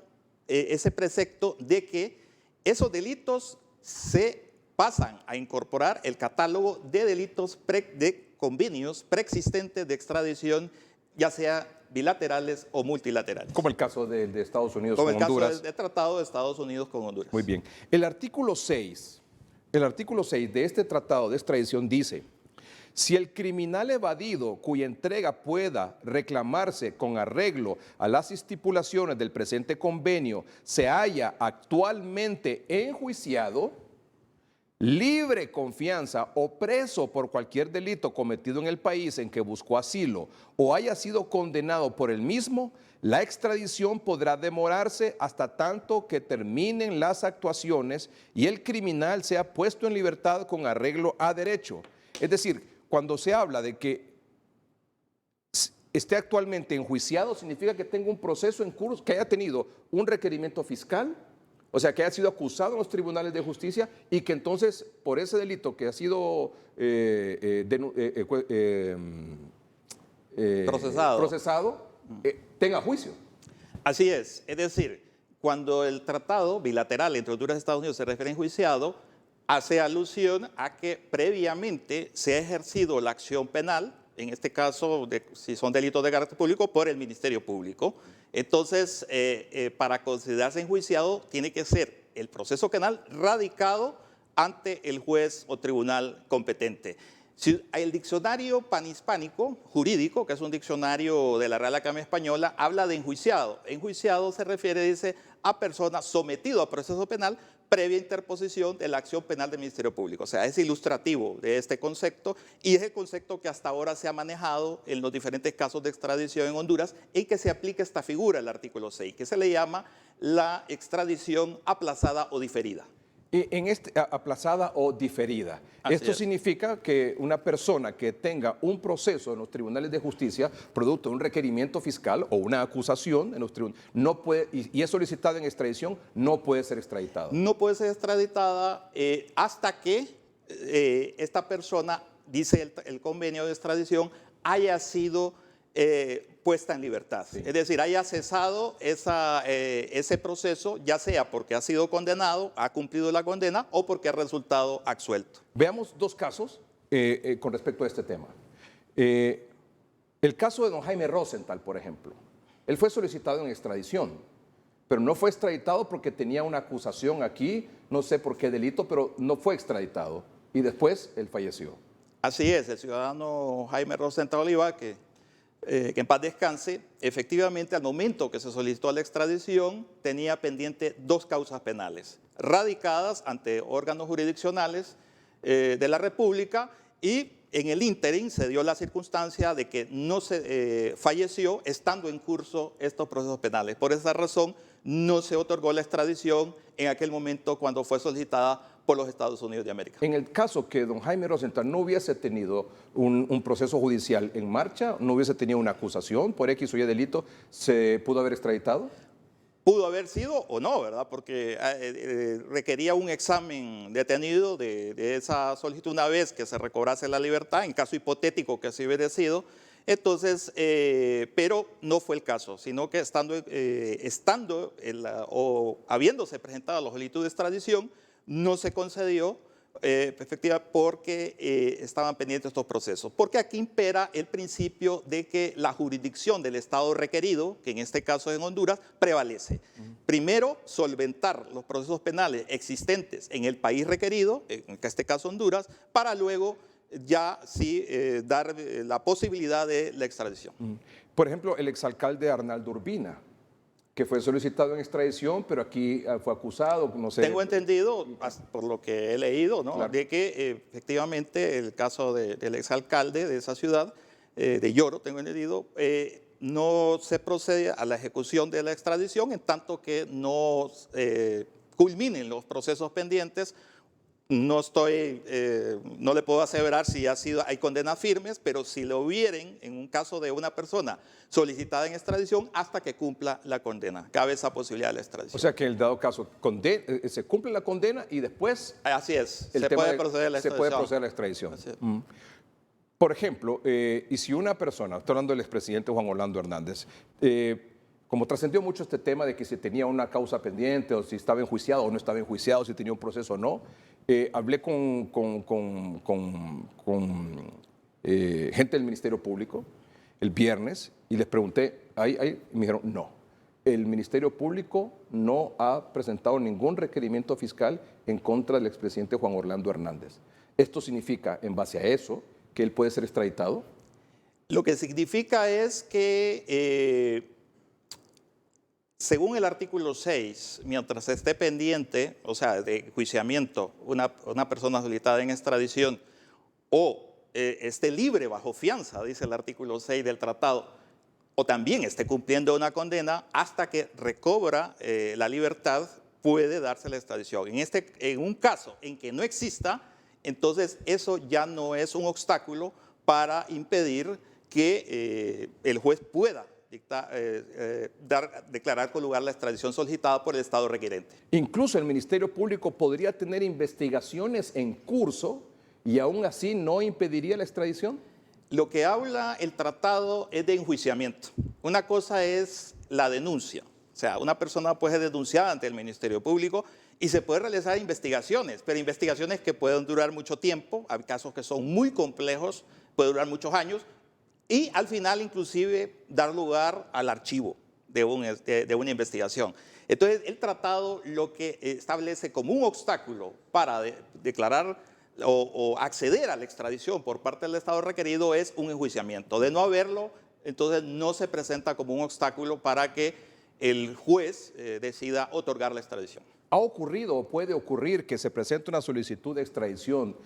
ese precepto de que esos delitos se pasan a incorporar el catálogo de delitos de convenios preexistentes de extradición, ya sea bilaterales o multilaterales. Como el caso de Estados Unidos con Honduras. Como el caso del tratado de Estados Unidos con Honduras. Muy bien. El artículo 6 de este tratado de extradición dice: si el criminal evadido cuya entrega pueda reclamarse con arreglo a las estipulaciones del presente convenio se halla actualmente enjuiciado, libre confianza o preso por cualquier delito cometido en el país en que buscó asilo o haya sido condenado por el mismo, la extradición podrá demorarse hasta tanto que terminen las actuaciones y el criminal sea puesto en libertad con arreglo a derecho. Es decir, cuando se habla de que esté actualmente enjuiciado, significa que tenga un proceso en curso, que haya tenido un requerimiento fiscal, o sea, que haya sido acusado en los tribunales de justicia y que entonces, por ese delito que ha sido procesado tenga juicio. Así es decir, cuando el tratado bilateral entre Honduras y Estados Unidos se refiere a enjuiciado, hace alusión a que previamente se ha ejercido la acción penal, en este caso, si son delitos de carácter público, por el Ministerio Público. Entonces, para considerarse enjuiciado, tiene que ser el proceso penal radicado ante el juez o tribunal competente. El diccionario panhispánico jurídico, que es un diccionario de la Real Academia Española, habla de enjuiciado. Enjuiciado se refiere, dice, a persona sometido a proceso penal previa interposición de la acción penal del Ministerio Público. O sea, es ilustrativo de este concepto y es el concepto que hasta ahora se ha manejado en los diferentes casos de extradición en Honduras en que se aplica esta figura, el artículo 6, que se le llama la extradición aplazada o diferida. Aplazada o diferida. Así Esto es. significa que una persona que tenga un proceso en los tribunales de justicia, producto de un requerimiento fiscal o una acusación en los tribunales, no puede, y es solicitada en extradición, no puede ser extraditado. No puede ser extraditada hasta que esta persona, dice el convenio de extradición, haya sido puesta en libertad. Sí. Es decir, haya cesado ese proceso, ya sea porque ha sido condenado, ha cumplido la condena o porque ha resultado absuelto. Veamos dos casos con respecto a este tema. El caso de don Jaime Rosenthal, por ejemplo. Él fue solicitado en extradición, pero no fue extraditado porque tenía una acusación aquí, no sé por qué delito, pero no fue extraditado. Y después él falleció. Así es, el ciudadano Jaime Rosenthal Oliva, que en paz descanse, efectivamente al momento que se solicitó la extradición tenía pendiente 2 causas penales radicadas ante órganos jurisdiccionales de la República, y en el ínterin se dio la circunstancia de que no se falleció estando en curso estos procesos penales. Por esa razón no se otorgó la extradición en aquel momento cuando fue solicitada por los Estados Unidos de América. En el caso que don Jaime Rosenthal no hubiese tenido un proceso judicial en marcha, no hubiese tenido una acusación por X o Y delito, ¿se pudo haber extraditado? Pudo haber sido o no, ¿verdad? Porque requería un examen detenido de esa solicitud una vez que se recobrase la libertad, en caso hipotético que así hubiera sido. Entonces, pero no fue el caso, sino que o habiéndose presentado la solicitud de extradición, no se concedió efectivamente porque estaban pendientes estos procesos. Porque aquí impera el principio de que la jurisdicción del Estado requerido, que en este caso es en Honduras, prevalece. Primero, solventar los procesos penales existentes en el país requerido, en este caso Honduras, para luego ya sí dar la posibilidad de la extradición. Por ejemplo, el exalcalde Arnaldo Urbina, que fue solicitado en extradición, pero aquí fue acusado, no sé. Tengo entendido, por lo que he leído, ¿no? Claro. De que efectivamente el caso del exalcalde de esa ciudad, de Lloro, tengo entendido, no se procede a la ejecución de la extradición en tanto que no culminen los procesos pendientes. No le puedo aseverar si hay condenas firmes, pero si lo hubieren en un caso de una persona solicitada en extradición hasta que cumpla la condena. Cabe esa posibilidad de la extradición. O sea que en el dado caso se cumple la condena y después Así es, el se tema puede proceder a la se extradición. puede proceder a la extradición. Así es. Por ejemplo, y si una persona, estoy hablando del expresidente Juan Orlando Hernández, como trascendió mucho este tema de que si tenía una causa pendiente o si estaba enjuiciado o no estaba enjuiciado, si tenía un proceso o no, hablé con gente del Ministerio Público el viernes y les pregunté, y me dijeron, no, el Ministerio Público no ha presentado ningún requerimiento fiscal en contra del expresidente Juan Orlando Hernández. ¿Esto significa, en base a eso, que él puede ser extraditado? Lo que significa es que, según el artículo 6, mientras esté pendiente, o sea, de enjuiciamiento, una persona solicitada en extradición o esté libre bajo fianza, dice el artículo 6 del tratado, o también esté cumpliendo una condena, hasta que recobra la libertad, puede darse la extradición. En un caso en que no exista, entonces eso ya no es un obstáculo para impedir que el juez pueda declarar con lugar la extradición solicitada por el Estado requerente. Incluso el Ministerio Público podría tener investigaciones en curso y aún así no impediría la extradición. Lo que habla el tratado es de enjuiciamiento. Una cosa es la denuncia. O sea, una persona puede ser denunciada ante el Ministerio Público y se puede realizar investigaciones, pero investigaciones que pueden durar mucho tiempo. Hay casos que son muy complejos, puede durar muchos años, y al final inclusive dar lugar al archivo de una investigación. Entonces, el tratado lo que establece como un obstáculo para declarar o acceder a la extradición por parte del Estado requerido es un enjuiciamiento. De no haberlo, entonces no se presenta como un obstáculo para que el juez decida otorgar la extradición. ¿Ha ocurrido o puede ocurrir que se presente una solicitud de extradición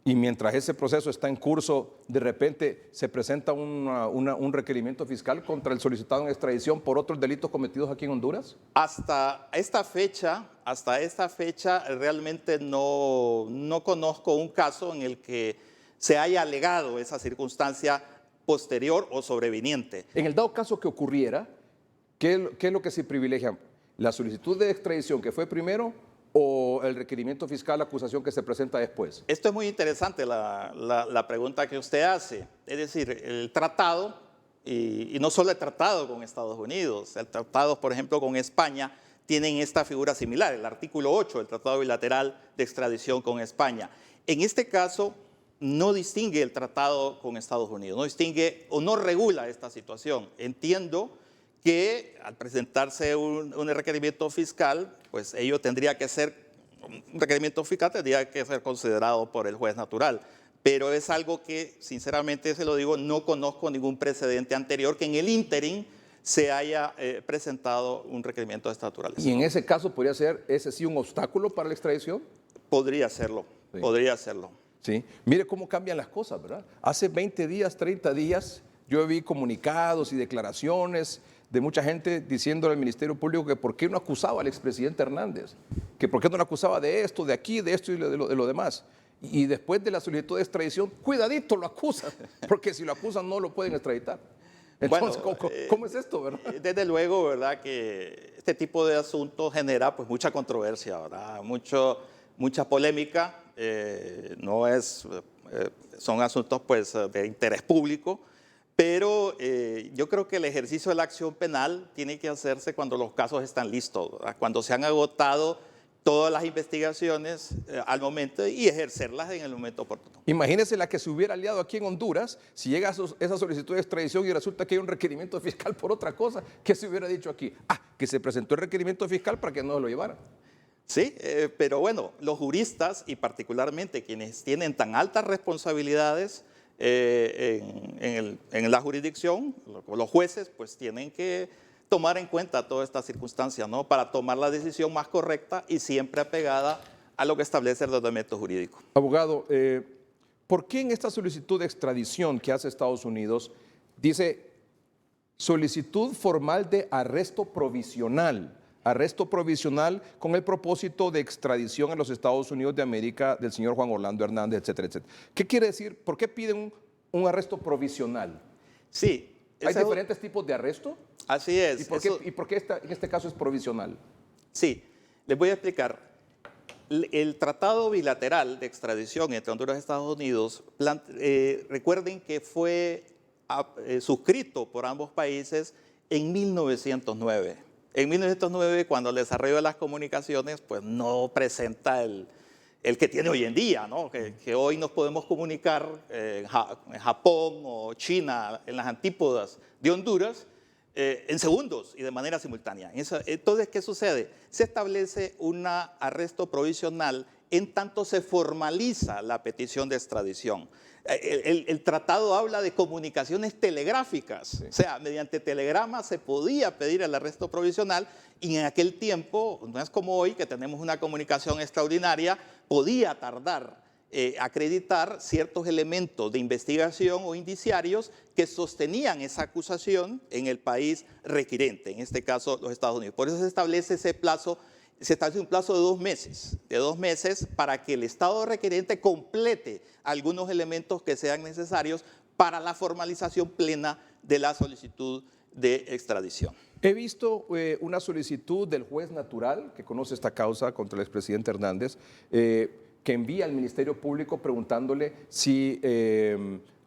Y mientras ese proceso está en curso, de repente se presenta un requerimiento fiscal contra el solicitado en extradición por otros delitos cometidos aquí en Honduras. Hasta esta fecha realmente no conozco un caso en el que se haya alegado esa circunstancia posterior o sobreviniente. En el dado caso que ocurriera, ¿qué es lo que se privilegia? ¿La solicitud de extradición que fue primero o el requerimiento fiscal, la acusación que se presenta después? Esto es muy interesante la pregunta que usted hace. Es decir, el tratado, y no solo el tratado con Estados Unidos, el tratado, por ejemplo, con España, tienen esta figura similar, el artículo 8 del Tratado Bilateral de Extradición con España. En este caso, no distingue el tratado con Estados Unidos, no distingue o no regula esta situación. Entiendo que al presentarse un requerimiento fiscal, pues ello tendría que ser, un requerimiento fiscal tendría que ser considerado por el juez natural. Pero es algo que, sinceramente se lo digo, no conozco ningún precedente anterior que en el ínterin se haya presentado un requerimiento de esta naturaleza. ¿Y en ese caso podría ser ese sí un obstáculo para la extradición? Podría serlo, Sí. podría serlo. Sí. Mire cómo cambian las cosas, ¿verdad? Hace 20 días, 30 días, yo vi comunicados y declaraciones de mucha gente diciéndole al Ministerio Público que por qué no acusaba al expresidente Hernández, que por qué no lo acusaba de esto, de aquí, de esto y de lo demás. Y después de la solicitud de extradición, cuidadito, lo acusan, porque si lo acusan no lo pueden extraditar. Entonces, Bueno, ¿cómo es esto, verdad? Desde luego, ¿verdad? Que este tipo de asuntos genera pues mucha controversia, ¿verdad? Mucha polémica, son asuntos pues de interés público, pero yo creo que el ejercicio de la acción penal tiene que hacerse cuando los casos están listos, ¿verdad? Cuando se han agotado todas las investigaciones al momento y ejercerlas en el momento oportuno. Imagínese la que se hubiera liado aquí en Honduras si llega esa solicitud de extradición y resulta que hay un requerimiento fiscal por otra cosa. ¿Qué se hubiera dicho aquí? Que se presentó el requerimiento fiscal para que no lo llevaran. Sí, pero bueno, los juristas y particularmente quienes tienen tan altas responsabilidades en la jurisdicción, los jueces, pues tienen que tomar en cuenta todas estas circunstancias, ¿no? Para tomar la decisión más correcta y siempre apegada a lo que establece el ordenamiento jurídico. Abogado, ¿por qué en esta solicitud de extradición que hace Estados Unidos dice solicitud formal de arresto provisional? Arresto provisional con el propósito de extradición a los Estados Unidos de América del señor Juan Orlando Hernández, etcétera, etcétera. ¿Qué quiere decir? ¿Por qué piden un arresto provisional? Sí. ¿Hay diferentes tipos de arresto? Así es. ¿Y por qué en este caso es provisional? Sí, les voy a explicar. El tratado bilateral de extradición entre Honduras y Estados Unidos, recuerden que fue suscrito por ambos países en 1909. En 1909, cuando el desarrollo de las comunicaciones, pues no presenta el que tiene hoy en día, ¿no? Que hoy nos podemos comunicar en Japón o China, en las antípodas de Honduras, en segundos y de manera simultánea. Entonces, ¿qué sucede? Se establece un arresto provisional en tanto se formaliza la petición de extradición. El tratado habla de comunicaciones telegráficas, sí. O sea, mediante telegrama se podía pedir el arresto provisional y en aquel tiempo, no es como hoy que tenemos una comunicación extraordinaria, podía tardar acreditar ciertos elementos de investigación o indiciarios que sostenían esa acusación en el país requirente, en este caso los Estados Unidos. Por eso se establece ese plazo. Se establece un plazo de 2 meses para que el Estado requiriente complete algunos elementos que sean necesarios para la formalización plena de la solicitud de extradición. He visto una solicitud del juez natural que conoce esta causa contra el expresidente Hernández, que envía al Ministerio Público preguntándole si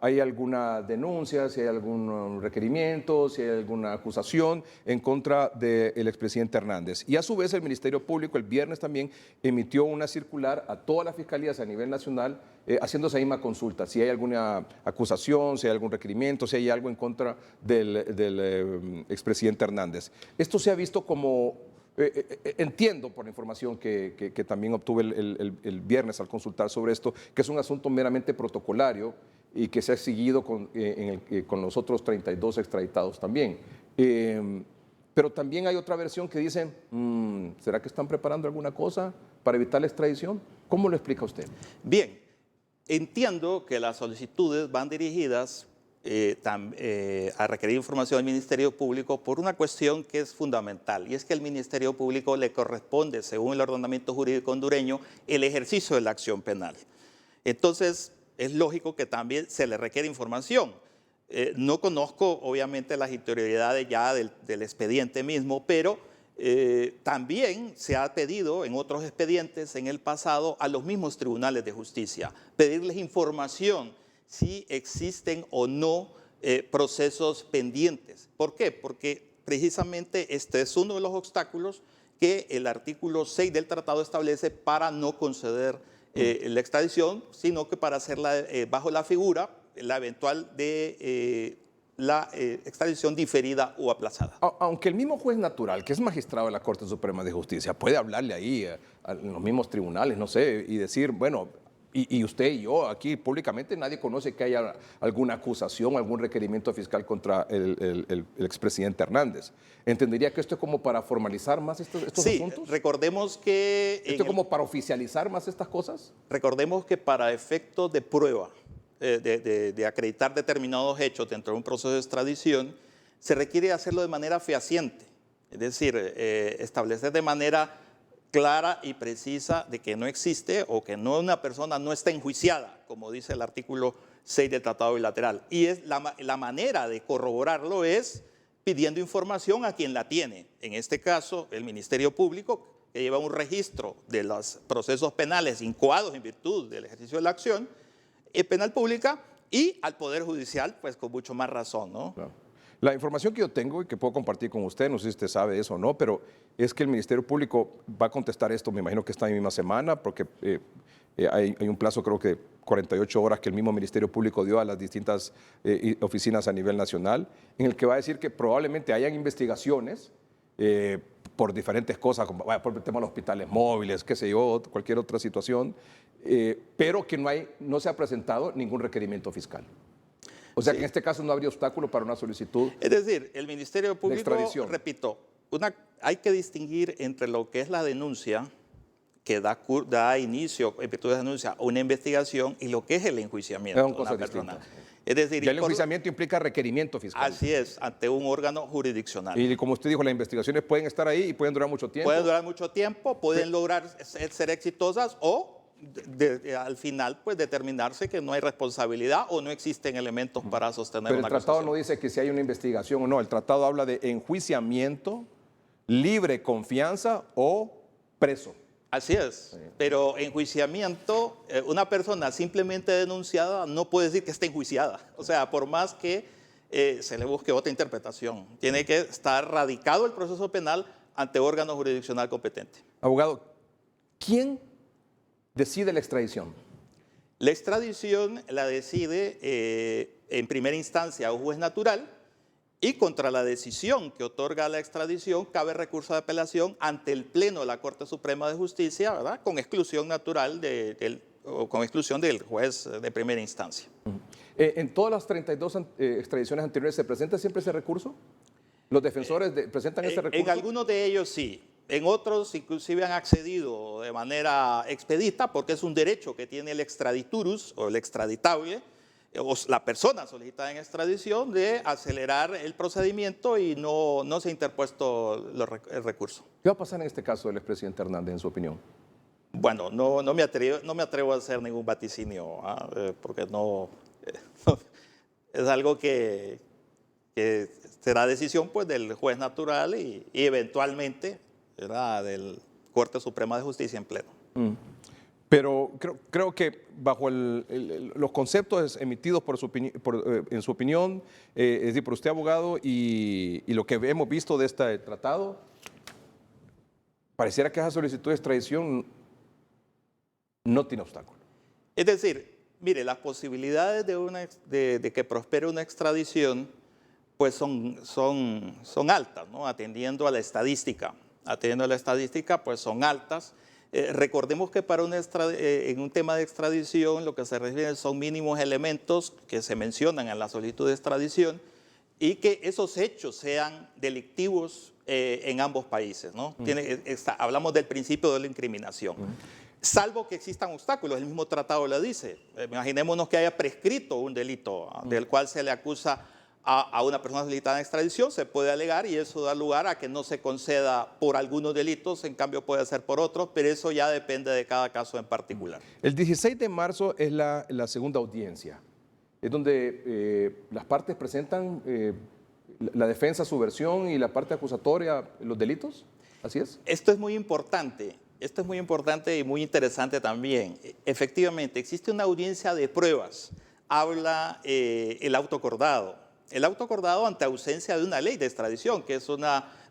hay alguna denuncia, si hay algún requerimiento, si hay alguna acusación en contra del expresidente Hernández. Y a su vez el Ministerio Público el viernes también emitió una circular a todas las fiscalías a nivel nacional haciendo esa misma consulta, si hay alguna acusación, si hay algún requerimiento, si hay algo en contra del expresidente Hernández. Esto se ha visto como... entiendo por la información que también obtuve el viernes al consultar sobre esto, que es un asunto meramente protocolario y que se ha seguido con los otros 32 extraditados también. Pero también hay otra versión que dice, ¿será que están preparando alguna cosa para evitar la extradición? ¿Cómo lo explica usted? Bien, entiendo que las solicitudes van dirigidas a requerir información al Ministerio Público por una cuestión que es fundamental, y es que al Ministerio Público le corresponde, según el ordenamiento jurídico hondureño, el ejercicio de la acción penal. Entonces, es lógico que también se le requiere información. No conozco, obviamente, las interioridades ya del expediente mismo, pero también se ha pedido en otros expedientes en el pasado a los mismos tribunales de justicia pedirles información si existen o no procesos pendientes. ¿Por qué? Porque precisamente este es uno de los obstáculos que el artículo 6 del tratado establece para no conceder la extradición, sino que para hacerla bajo la figura, la eventual de la extradición diferida o aplazada. Aunque el mismo juez natural, que es magistrado de la Corte Suprema de Justicia, puede hablarle ahí en los mismos tribunales, no sé, y decir, bueno, y usted y yo aquí públicamente nadie conoce que haya alguna acusación o algún requerimiento fiscal contra el expresidente Hernández. ¿Entendería que esto es como para formalizar más estos asuntos? Sí, recordemos que... ¿Esto es como para oficializar más estas cosas? Recordemos que para efectos de prueba, de acreditar determinados hechos dentro de un proceso de extradición, se requiere hacerlo de manera fehaciente, es decir, establecer de manera clara y precisa de que no existe o que una persona no está enjuiciada, como dice el artículo 6 del Tratado Bilateral. Y es la manera de corroborarlo es pidiendo información a quien la tiene. En este caso, el Ministerio Público, que lleva un registro de los procesos penales incoados en virtud del ejercicio de la acción penal pública, y al Poder Judicial, pues con mucho más razón, ¿no? Claro. La información que yo tengo y que puedo compartir con usted, no sé si usted sabe eso o no, pero es que el Ministerio Público va a contestar esto, me imagino que esta misma semana, porque hay un plazo, creo que 48 horas que el mismo Ministerio Público dio a las distintas oficinas a nivel nacional, en el que va a decir que probablemente hayan investigaciones por diferentes cosas, como por el tema de los hospitales móviles, qué sé yo, cualquier otra situación, pero que no se ha presentado ningún requerimiento fiscal. O sea, que en este caso no habría obstáculo para una solicitud. Es decir, el Ministerio Público, repito, hay que distinguir entre lo que es la denuncia, que da inicio, en virtud de la denuncia, a una investigación, y lo que es el enjuiciamiento de una persona. Es decir, ya el enjuiciamiento implica requerimiento fiscal. Así es, ante un órgano jurisdiccional. Y como usted dijo, las investigaciones pueden estar ahí y pueden durar mucho tiempo. Pueden durar mucho tiempo, pueden lograr ser exitosas o al final pues determinarse que no hay responsabilidad o no existen elementos para sostener una acusación. Pero el tratado no dice que si hay una investigación o no, el tratado habla de enjuiciamiento, libre confianza o preso. Así es, pero enjuiciamiento, una persona simplemente denunciada no puede decir que está enjuiciada, o sea, por más que se le busque otra interpretación, tiene que estar radicado el proceso penal ante órgano jurisdiccional competente. Abogado, ¿quién decide la extradición? La extradición la decide en primera instancia un juez natural, y contra la decisión que otorga la extradición cabe recurso de apelación ante el Pleno de la Corte Suprema de Justicia, ¿verdad? Con exclusión natural con exclusión del juez de primera instancia. ¿En todas las 32 extradiciones anteriores se presenta siempre ese recurso? ¿Los defensores presentan ese recurso? En algunos de ellos sí. En otros inclusive han accedido de manera expedita, porque es un derecho que tiene el extraditurus o el extraditable, o la persona solicitada en extradición, de acelerar el procedimiento, y no se ha interpuesto el recurso. ¿Qué va a pasar en este caso del expresidente Hernández, en su opinión? Bueno, no me atrevo a hacer ningún vaticinio, porque es algo que será decisión pues del juez natural y eventualmente será del Corte Suprema de Justicia en pleno. Pero creo que bajo los conceptos emitidos en su opinión, es decir, por usted, abogado, y lo que hemos visto de este tratado, pareciera que esa solicitud de extradición no tiene obstáculo. Es decir, mire, las posibilidades de que prospere una extradición pues son altas, ¿no? Atendiendo a la estadística. Pues son altas. Recordemos que en un tema de extradición lo que se refiere son mínimos elementos que se mencionan en la solicitud de extradición, y que esos hechos sean delictivos en ambos países, ¿no? Hablamos del principio de la incriminación. salvo que existan obstáculos, el mismo tratado lo dice. Imaginémonos que haya prescrito un delito del cual se le acusa a una persona solicitada en extradición, se puede alegar y eso da lugar a que no se conceda por algunos delitos, en cambio puede ser por otros, pero eso ya depende de cada caso en particular. El 16 de marzo es la segunda audiencia, es donde las partes presentan la defensa, su versión y la parte acusatoria, los delitos, ¿así es? Esto es muy importante y muy interesante también. Efectivamente, existe una audiencia de pruebas, habla el auto acordado. El auto acordado ante ausencia de una ley de extradición, que es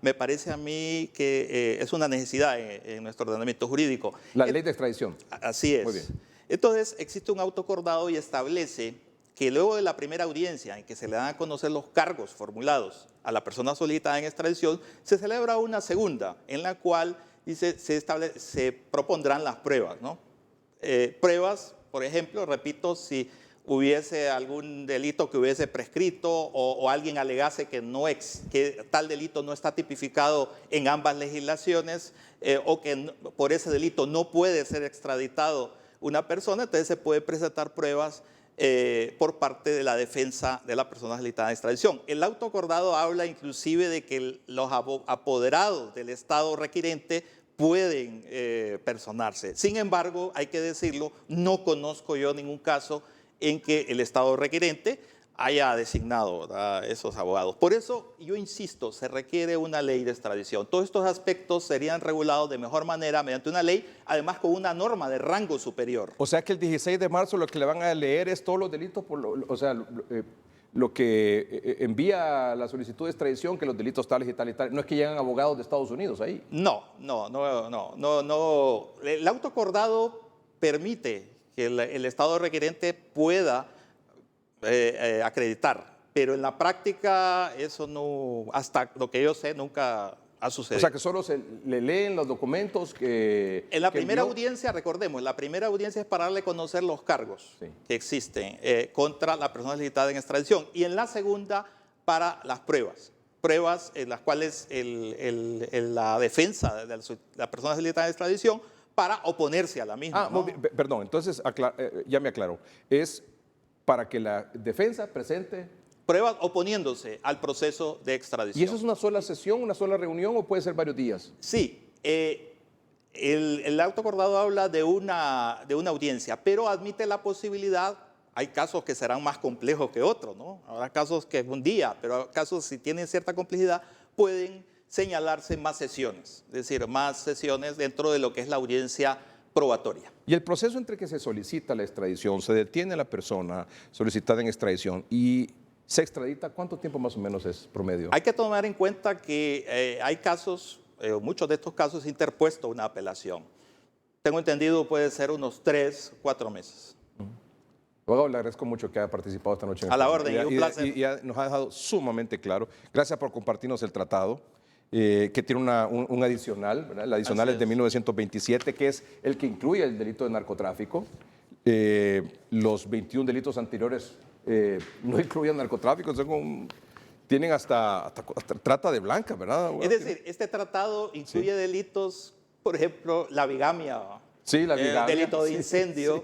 me parece a mí que es una necesidad en nuestro ordenamiento jurídico. La ley de extradición. Así es. Muy bien. Entonces, existe un auto acordado y establece que luego de la primera audiencia en que se le dan a conocer los cargos formulados a la persona solicitada en extradición, se celebra una segunda en la cual se propondrán las pruebas, ¿no? Pruebas, por ejemplo, repito, si hubiese algún delito que hubiese prescrito o alguien alegase que tal delito no está tipificado en ambas legislaciones o que por ese delito no puede ser extraditado una persona, entonces se puede presentar pruebas por parte de la defensa de la persona solicitada en extradición. El auto acordado habla inclusive de que los apoderados del Estado requirente pueden personarse. Sin embargo, hay que decirlo, no conozco yo ningún caso en que el Estado requirente haya designado a esos abogados. Por eso, yo insisto, se requiere una ley de extradición. Todos estos aspectos serían regulados de mejor manera mediante una ley, además con una norma de rango superior. O sea que el 16 de marzo lo que le van a leer es todos los delitos, lo que envía la solicitud de extradición, que los delitos tales y tales y tales. No es que llegan abogados de Estados Unidos ahí. No. El auto acordado permite que el Estado requirente pueda acreditar, pero en la práctica eso no, hasta lo que yo sé, nunca ha sucedido. O sea que solo se le leen los documentos que... En la primera audiencia, recordemos, la primera audiencia es para darle a conocer los cargos que existen contra la persona solicitada en extradición, y en la segunda para las pruebas en las cuales la defensa de la persona solicitada en extradición para oponerse a la misma. ¿no? Perdón, entonces ya me aclaró. Es para que la defensa presente... Pruebas oponiéndose al proceso de extradición. ¿Y eso es una sola sesión, una sola reunión o puede ser varios días? Sí, el auto acordado habla de una audiencia, pero admite la posibilidad, hay casos que serán más complejos que otros, ¿no? Habrá casos que un día, pero casos si tienen cierta complejidad pueden señalarse más sesiones, es decir, más sesiones dentro de lo que es la audiencia probatoria. Y el proceso entre que se solicita la extradición, se detiene a la persona solicitada en extradición y se extradita, ¿cuánto tiempo más o menos es promedio? Hay que tomar en cuenta que hay casos, muchos de estos casos interpuesto una apelación. Tengo entendido puede ser unos 3, 4 meses. Abogado, le agradezco mucho que haya participado esta noche. A la orden, y un placer. Y nos ha dejado sumamente claro. Gracias por compartirnos el tratado. Que tiene un adicional, ¿verdad? El adicional es de 1927, que es el que incluye el delito de narcotráfico. Los 21 delitos anteriores no incluyen narcotráfico, tienen hasta trata de blanca, ¿verdad? Es decir, este tratado incluye delitos, por ejemplo, la bigamia, sí, la bigamia, delito de incendio,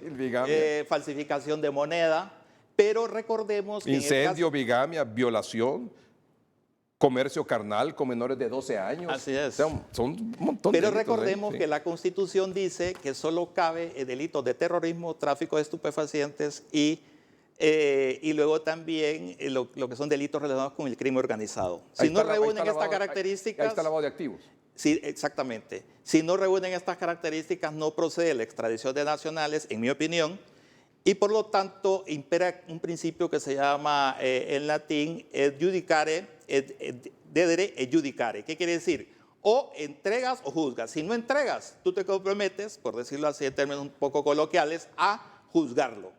falsificación de moneda, pero recordemos que incendio, bigamia, violación, comercio carnal con menores de 12 años. Así es. O sea, son un montón de delitos. Pero recordemos que la Constitución dice que solo cabe delitos de terrorismo, tráfico de estupefacientes y luego también lo que son delitos relacionados con el crimen organizado. Si no reúnen estas características... Ahí está el lavado de activos. Sí, exactamente. Si no reúnen estas características, no procede la extradición de nacionales, en mi opinión, y por lo tanto impera un principio que se llama en latín et judicare, dedere et judicare. ¿Qué quiere decir? O entregas o juzgas. Si no entregas, tú te comprometes, por decirlo así en términos un poco coloquiales, a juzgarlo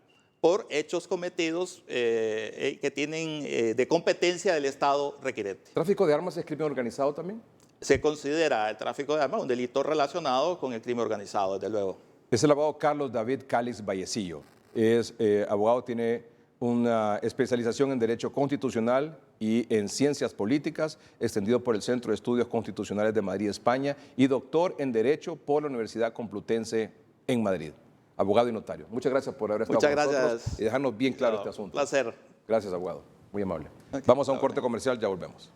por hechos cometidos que tienen de competencia del Estado requirente. ¿Tráfico de armas es crimen organizado también? Se considera el tráfico de armas un delito relacionado con el crimen organizado, desde luego. Es el abogado Carlos David Calix Vallecillo. Es abogado, tiene una especialización en Derecho Constitucional y en Ciencias Políticas, extendido por el Centro de Estudios Constitucionales de Madrid, España, y doctor en Derecho por la Universidad Complutense en Madrid. Abogado y notario. Muchas gracias por haber estado Muchas con nosotros gracias. y dejarnos bien claro este asunto. Un placer. Gracias, abogado. Muy amable. Vamos a un corte comercial, ya volvemos.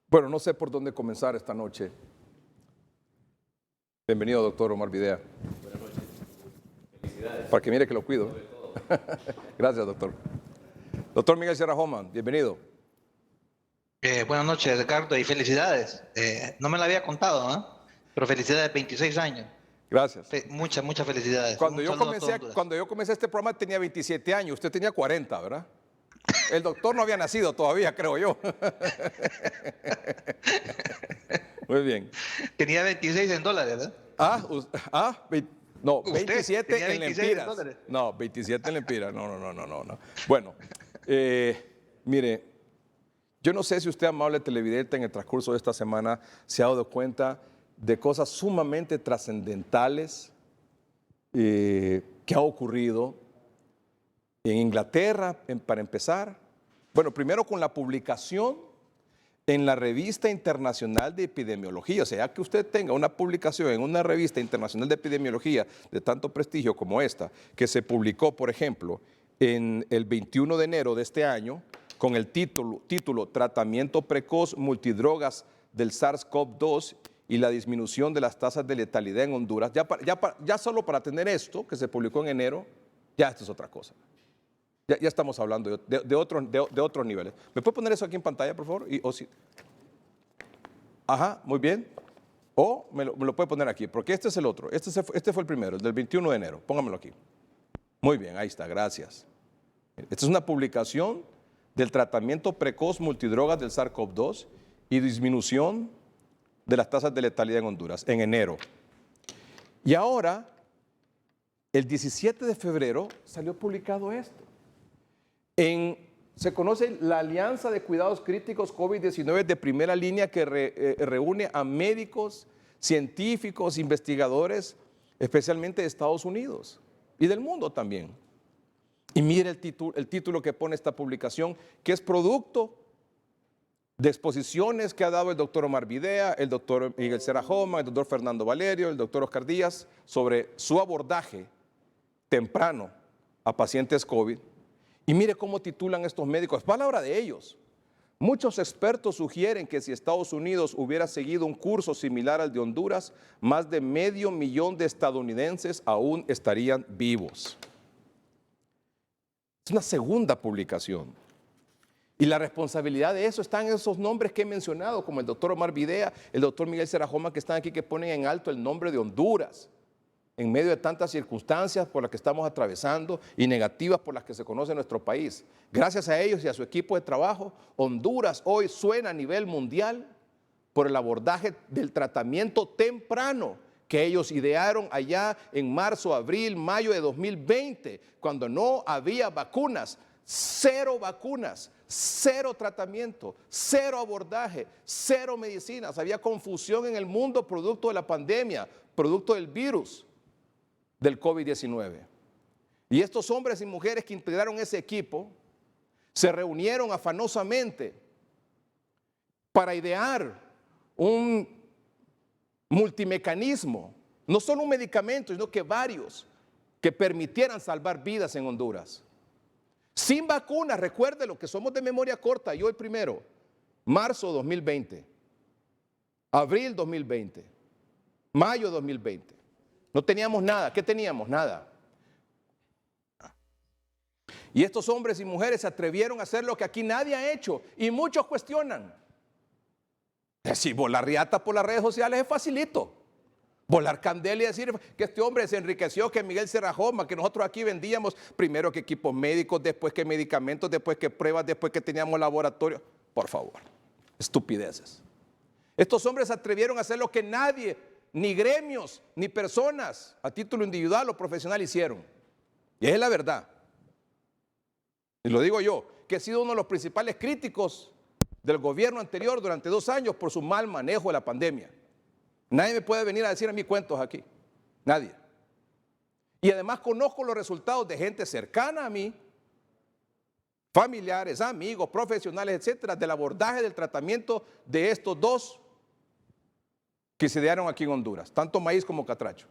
Bueno, no sé por dónde comenzar esta noche. Bienvenido, doctor Omar Videa. Buenas noches. Felicidades. Para que mire que lo cuido. Gracias, doctor. Doctor Miguel Serra Homan, bienvenido. Buenas noches, Ricardo, y felicidades. No me lo había contado, ¿no? Pero felicidades, 26 años. Gracias. Muchas felicidades. Cuando Un yo, saludo a todo cuando yo comencé este programa tenía 27 años, usted tenía 40, ¿verdad? El doctor no había nacido todavía, creo yo. Muy bien. Tenía 26 en dólares, ¿verdad? No, ¿Usted 27 tenía en 26 lempiras. dólares? No, 27 en lempiras. No. Bueno, mire, yo no sé si usted, amable televidente, en el transcurso de esta semana se ha dado cuenta de cosas sumamente trascendentales que ha ocurrido en Inglaterra, para empezar. Bueno, primero con la publicación en la Revista Internacional de Epidemiología. O sea, que usted tenga una publicación en una revista internacional de epidemiología de tanto prestigio como esta, que se publicó, por ejemplo, en el 21 de enero de este año, con el título Tratamiento precoz multidrogas del SARS-CoV-2 y la disminución de las tasas de letalidad en Honduras. Ya solo para tener esto, que se publicó en enero, ya esto es otra cosa. Ya estamos hablando de otros niveles. ¿Me puede poner eso aquí en pantalla, por favor? Ajá, muy bien. O me lo puede poner aquí, porque este es el otro. Este fue el primero, el del 21 de enero. Póngamelo aquí. Muy bien, ahí está, gracias. Esta es una publicación del tratamiento precoz multidrogas del SARS-CoV-2 y disminución de las tasas de letalidad en Honduras, en enero. Y ahora, el 17 de febrero, salió publicado esto. Se conoce la Alianza de Cuidados Críticos COVID-19 de primera línea que reúne a médicos, científicos, investigadores, especialmente de Estados Unidos y del mundo también. Y mire el título que pone esta publicación, que es producto de exposiciones que ha dado el doctor Omar Videa, el doctor Miguel Serra Homan, el doctor Fernando Valerio, el doctor Oscar Díaz, sobre su abordaje temprano a pacientes COVID. Y mire cómo titulan estos médicos, es palabra de ellos. Muchos expertos sugieren que si Estados Unidos hubiera seguido un curso similar al de Honduras, más de 500,000 de estadounidenses aún estarían vivos. Es una segunda publicación. Y la responsabilidad de eso está en esos nombres que he mencionado, como el doctor Omar Videa, el doctor Miguel Serra Homan, que están aquí, que ponen en alto el nombre de Honduras, en medio de tantas circunstancias por las que estamos atravesando y negativas por las que se conoce nuestro país. Gracias a ellos y a su equipo de trabajo, Honduras hoy suena a nivel mundial por el abordaje del tratamiento temprano que ellos idearon allá en marzo, abril, mayo de 2020, cuando no había vacunas, cero tratamiento, cero abordaje, cero medicinas. Había confusión en el mundo producto de la pandemia, producto del virus del COVID-19. Y estos hombres y mujeres que integraron ese equipo se reunieron afanosamente para idear un multimecanismo, no solo un medicamento, sino que varios que permitieran salvar vidas en Honduras. Sin vacunas, recuerde lo que somos de memoria corta, y hoy primero, marzo 2020, abril 2020, mayo 2020. No teníamos nada. ¿Qué teníamos? Nada. Y estos hombres y mujeres se atrevieron a hacer lo que aquí nadie ha hecho y muchos cuestionan. Si volar riata por las redes sociales es facilito. Volar candela y decir que este hombre se enriqueció, que Miguel Serra Homan, que nosotros aquí vendíamos primero que equipos médicos, después que medicamentos, después que pruebas, después que teníamos laboratorio. Por favor, estupideces. Estos hombres se atrevieron a hacer lo que nadie, ni gremios, ni personas a título individual o profesional hicieron. Y es la verdad. Y lo digo yo, que he sido uno de los principales críticos del gobierno anterior durante 2 años por su mal manejo de la pandemia. Nadie me puede venir a decir a mí cuentos aquí. Nadie. Y además conozco los resultados de gente cercana a mí, familiares, amigos, profesionales, etcétera, del abordaje del tratamiento de estos dos que se dieron aquí en Honduras, tanto maíz como catracho.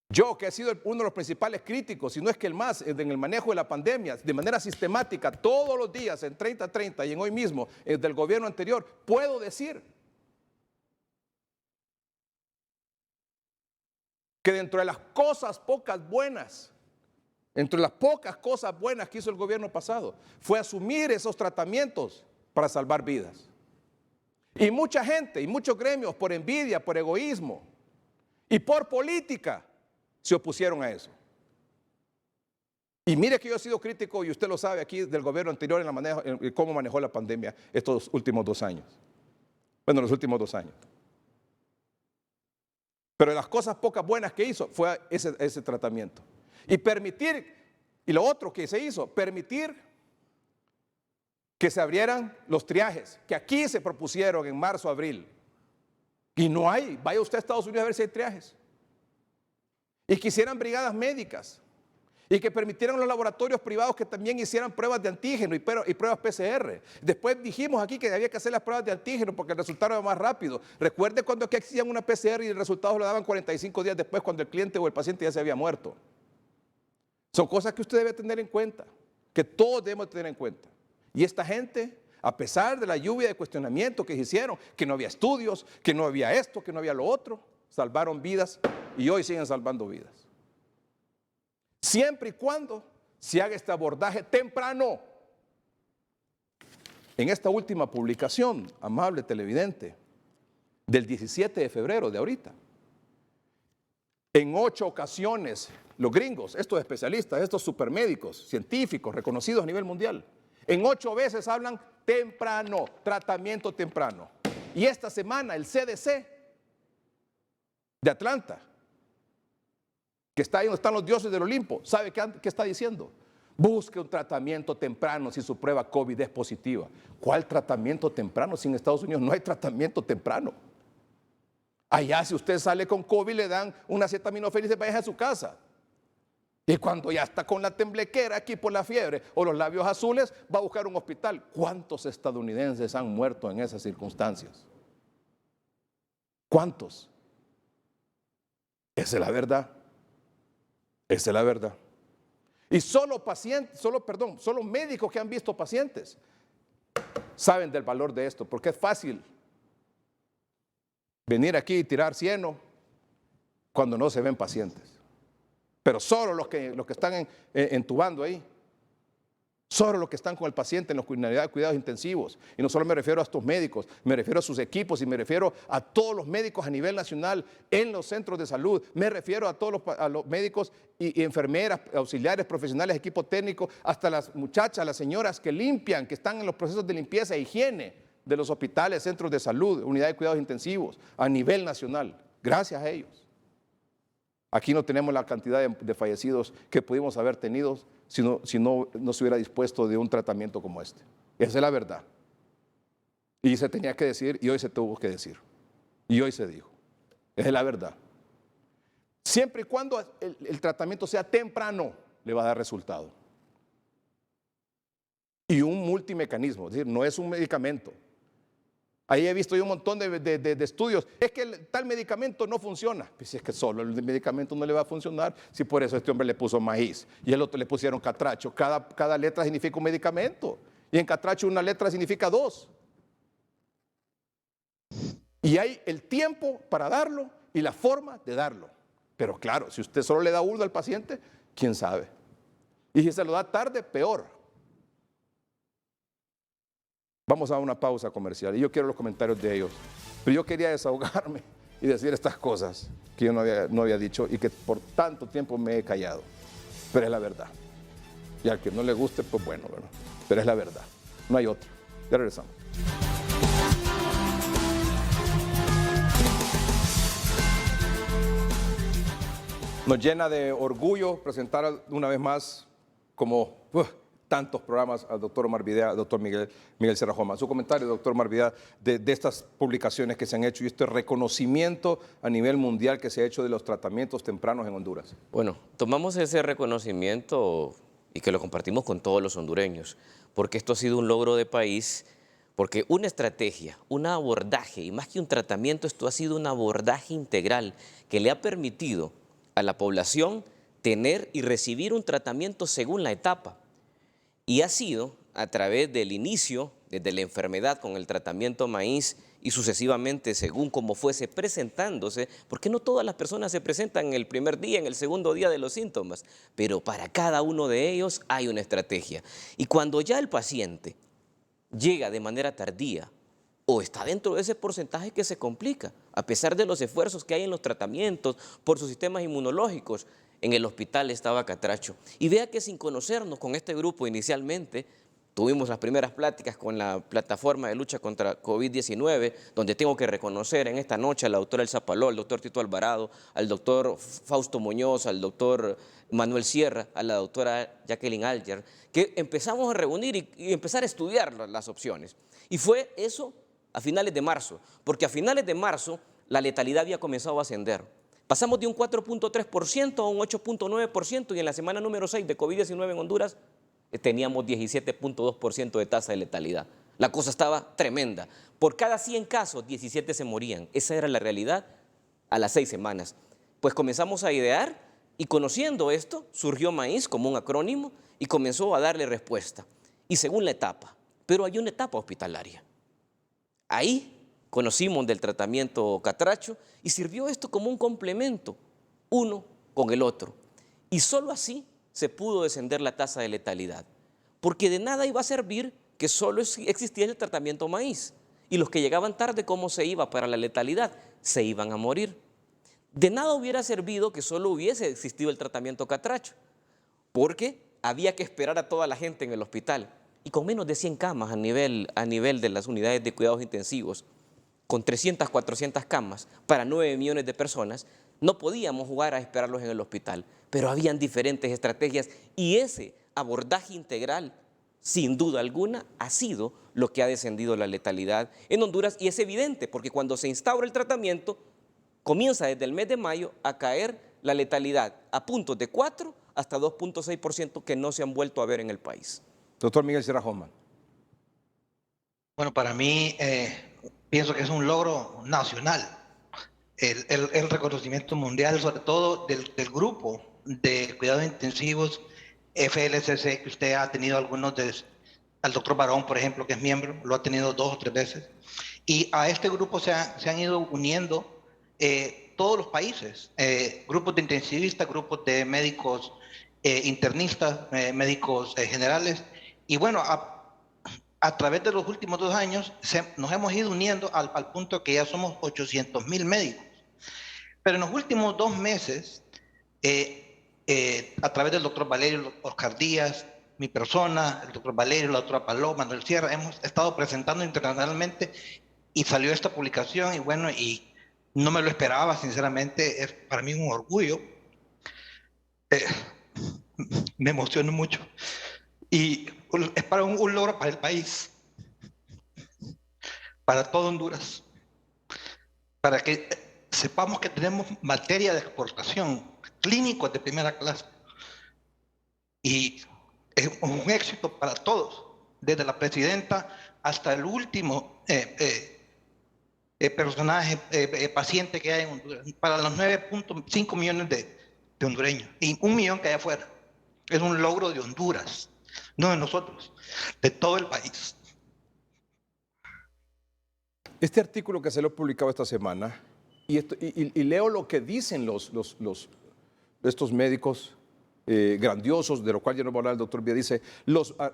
Yo, que he sido uno de los principales críticos, si no es que el más, en el manejo de la pandemia, de manera sistemática, todos los días, en 30-30 y en hoy mismo, del gobierno anterior, puedo decir que dentro de las cosas pocas buenas, entre las pocas cosas buenas que hizo el gobierno pasado, fue asumir esos tratamientos para salvar vidas. Y mucha gente y muchos gremios, por envidia, por egoísmo y por política, se opusieron a eso. Y mire que yo he sido crítico, y usted lo sabe aquí, del gobierno anterior en cómo manejó la pandemia estos últimos 2 años. Bueno, los últimos 2 años. Pero de las cosas pocas buenas que hizo fue ese tratamiento. Y permitir, y lo otro que se hizo, permitir que se abrieran los triajes, que aquí se propusieron en marzo, abril. Y no hay, vaya usted a Estados Unidos a ver si hay triajes. Y que hicieran brigadas médicas. Y que permitieran los laboratorios privados que también hicieran pruebas de antígeno y pruebas PCR. Después dijimos aquí que había que hacer las pruebas de antígeno porque el resultado era más rápido. Recuerde cuando aquí hacían una PCR y el resultado lo daban 45 días después cuando el cliente o el paciente ya se había muerto. Son cosas que usted debe tener en cuenta, que todos debemos tener en cuenta. Y esta gente, a pesar de la lluvia de cuestionamiento que hicieron, que no había estudios, que no había esto, que no había lo otro, salvaron vidas y hoy siguen salvando vidas. Siempre y cuando se haga este abordaje temprano. En esta última publicación, amable televidente, del 17 de febrero de ahorita, en 8 ocasiones, los gringos, estos especialistas, estos supermédicos, científicos, reconocidos a nivel mundial, en 8 veces hablan temprano, tratamiento temprano. Y esta semana el CDC de Atlanta, que está ahí donde están los dioses del Olimpo, ¿sabe qué está diciendo? Busque un tratamiento temprano si su prueba COVID es positiva. ¿Cuál tratamiento temprano? Si en Estados Unidos no hay tratamiento temprano. Allá si usted sale con COVID le dan una acetaminofén y se vaya a su casa. Y cuando ya está con la temblequera aquí por la fiebre o los labios azules, va a buscar un hospital. ¿Cuántos estadounidenses han muerto en esas circunstancias? ¿Cuántos? Esa es la verdad. Esa es la verdad. Y solo médicos que han visto pacientes saben del valor de esto, porque es fácil venir aquí y tirar cieno cuando no se ven pacientes. Pero solo los que están entubando ahí, solo los que están con el paciente en los unidades de cuidados intensivos. Y no solo me refiero a estos médicos, me refiero a sus equipos y me refiero a todos los médicos a nivel nacional en los centros de salud. Me refiero a todos los médicos y enfermeras, auxiliares, profesionales, equipo técnico, hasta las muchachas, las señoras que limpian, que están en los procesos de limpieza e higiene de los hospitales, centros de salud, unidades de cuidados intensivos a nivel nacional. Gracias a ellos. Aquí no tenemos la cantidad de fallecidos que pudimos haber tenido si no se hubiera dispuesto de un tratamiento como este. Esa es la verdad. Y se tenía que decir y hoy se tuvo que decir. Y hoy se dijo. Esa es la verdad. Siempre y cuando el tratamiento sea temprano, le va a dar resultado. Y un multimecanismo, es decir, no es un medicamento. Ahí he visto yo un montón de estudios. Es que tal medicamento no funciona. Pues si es que solo el medicamento no le va a funcionar, si por eso este hombre le puso maíz y el otro le pusieron catracho. Cada letra significa un medicamento. Y en catracho una letra significa 2. Y hay el tiempo para darlo y la forma de darlo. Pero claro, si usted solo le da uno al paciente, ¿quién sabe? Y si se lo da tarde, peor. Vamos a una pausa comercial y yo quiero los comentarios de ellos. Pero yo quería desahogarme y decir estas cosas que yo no había dicho y que por tanto tiempo me he callado. Pero es la verdad. Y al que no le guste, pues bueno, ¿verdad? Pero es la verdad. No hay otra. Ya regresamos. Nos llena de orgullo presentar una vez más como tantos programas al doctor Omar Videa, al doctor Miguel Serrajoma. Su comentario, doctor Omar Videa, de estas publicaciones que se han hecho y este reconocimiento a nivel mundial que se ha hecho de los tratamientos tempranos en Honduras. Bueno, tomamos ese reconocimiento y que lo compartimos con todos los hondureños, porque esto ha sido un logro de país, porque una estrategia, un abordaje, y más que un tratamiento, esto ha sido un abordaje integral que le ha permitido a la población tener y recibir un tratamiento según la etapa. Y ha sido a través del inicio, desde la enfermedad con el tratamiento maíz y sucesivamente según como fuese presentándose, porque no todas las personas se presentan en el primer día, en el segundo día de los síntomas, pero para cada uno de ellos hay una estrategia. Y cuando ya el paciente llega de manera tardía o está dentro de ese porcentaje que se complica, a pesar de los esfuerzos que hay en los tratamientos por sus sistemas inmunológicos, en el hospital estaba Catracho. Y vea que sin conocernos con este grupo inicialmente, tuvimos las primeras pláticas con la plataforma de lucha contra COVID-19, donde tengo que reconocer en esta noche a la doctora Elsa Paló, al doctor Tito Alvarado, al doctor Fausto Muñoz, al doctor Manuel Sierra, a la doctora Jacqueline Alger, que empezamos a reunir y empezar a estudiar las opciones. Y fue eso a finales de marzo, porque a finales de marzo la letalidad había comenzado a ascender. Pasamos de un 4.3% a un 8.9% y en la semana número 6 de COVID-19 en Honduras teníamos 17.2% de tasa de letalidad. La cosa estaba tremenda. Por cada 100 casos, 17 se morían. Esa era la realidad a las 6 semanas. Pues comenzamos a idear y conociendo esto, surgió Maíz como un acrónimo y comenzó a darle respuesta. Y según la etapa, pero hay una etapa hospitalaria. Ahí conocimos del tratamiento Catracho y sirvió esto como un complemento, uno con el otro. Y solo así se pudo descender la tasa de letalidad, porque de nada iba a servir que solo existiera el tratamiento maíz, y los que llegaban tarde, ¿cómo se iba para la letalidad? Se iban a morir. De nada hubiera servido que solo hubiese existido el tratamiento Catracho, porque había que esperar a toda la gente en el hospital, y con menos de 100 camas a nivel de las unidades de cuidados intensivos, con 300, 400 camas para 9 millones de personas, no podíamos jugar a esperarlos en el hospital, pero habían diferentes estrategias y ese abordaje integral, sin duda alguna, ha sido lo que ha descendido la letalidad en Honduras y es evidente porque cuando se instaura el tratamiento, comienza desde el mes de mayo a caer la letalidad a puntos de 4 hasta 2.6% que no se han vuelto a ver en el país. Doctor Miguel Serrajoma. Bueno, para mí pienso que es un logro nacional. El reconocimiento mundial, sobre todo del grupo de cuidados intensivos FLCC, que usted ha tenido algunos al doctor Barón, por ejemplo, que es miembro, lo ha tenido 2 o 3 veces. Y a este grupo se han ido uniendo todos los países, grupos de intensivistas, grupos de médicos internistas, médicos generales. Y bueno, a través de los últimos 2 años nos hemos ido uniendo al punto que ya somos 800,000 médicos. Pero en los últimos 2 meses, a través del doctor Valerio Oscar Díaz, mi persona, el doctor Valerio, la doctora Paloma, Manuel Sierra, hemos estado presentando internacionalmente y salió esta publicación y bueno, y no me lo esperaba, sinceramente, es para mí un orgullo. Me emociono mucho y es para un logro para el país, para todo Honduras, para que sepamos que tenemos materia de exportación, clínicos de primera clase. Y es un éxito para todos, desde la presidenta hasta el último personaje, paciente que hay en Honduras, para los 9.5 millones de hondureños y 1 millón que hay afuera. Es un logro de Honduras, no de nosotros, de todo el país. Este artículo que se lo he publicado esta semana, y leo lo que dicen estos médicos grandiosos, de lo cual ya nos va a hablar el doctor Vía, dice,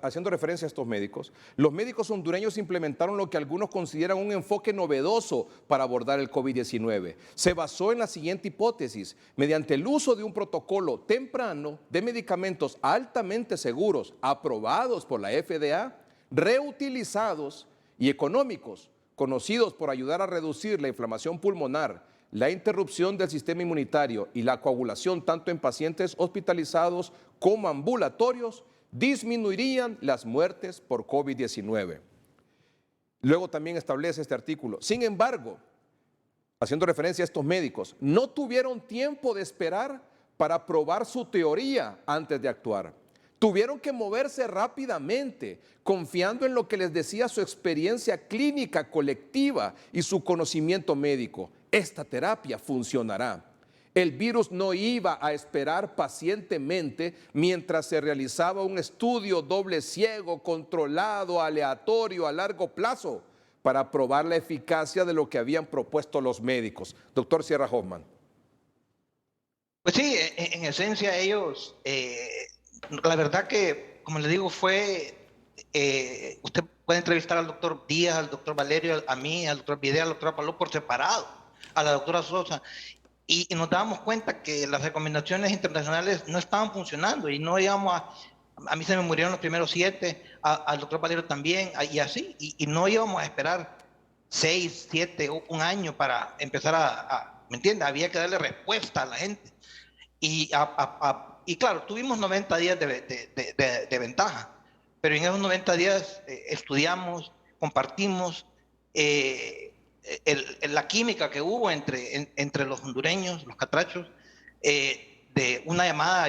haciendo referencia a estos médicos, los médicos hondureños implementaron lo que algunos consideran un enfoque novedoso para abordar el COVID-19. Se basó en la siguiente hipótesis: mediante el uso de un protocolo temprano de medicamentos altamente seguros, aprobados por la FDA, reutilizados y económicos, conocidos por ayudar a reducir la inflamación pulmonar, la interrupción del sistema inmunitario y la coagulación tanto en pacientes hospitalizados como ambulatorios, disminuirían las muertes por COVID-19. Luego también establece este artículo. Sin embargo, haciendo referencia a estos médicos, no tuvieron tiempo de esperar para probar su teoría antes de actuar. Tuvieron que moverse rápidamente, confiando en lo que les decía su experiencia clínica colectiva y su conocimiento médico. Esta terapia funcionará. El virus no iba a esperar pacientemente mientras se realizaba un estudio doble ciego, controlado, aleatorio, a largo plazo, para probar la eficacia de lo que habían propuesto los médicos. Doctor Sierra Hoffman. Pues sí, en esencia ellos, la verdad que, como le digo, fue, usted puede entrevistar al doctor Díaz, al doctor Valerio, a mí, al doctor Videa, al doctor Paló por separado, a la doctora Sosa, y nos dábamos cuenta que las recomendaciones internacionales no estaban funcionando y no íbamos a mí se me murieron los primeros 7, al doctor Valerio también, y así, y no íbamos a esperar 6, 7, un año para empezar ¿me entiende? Había que darle respuesta a la gente. Y claro, tuvimos 90 días de ventaja, pero en esos 90 días estudiamos, compartimos la química que hubo entre los hondureños, los catrachos, de una llamada,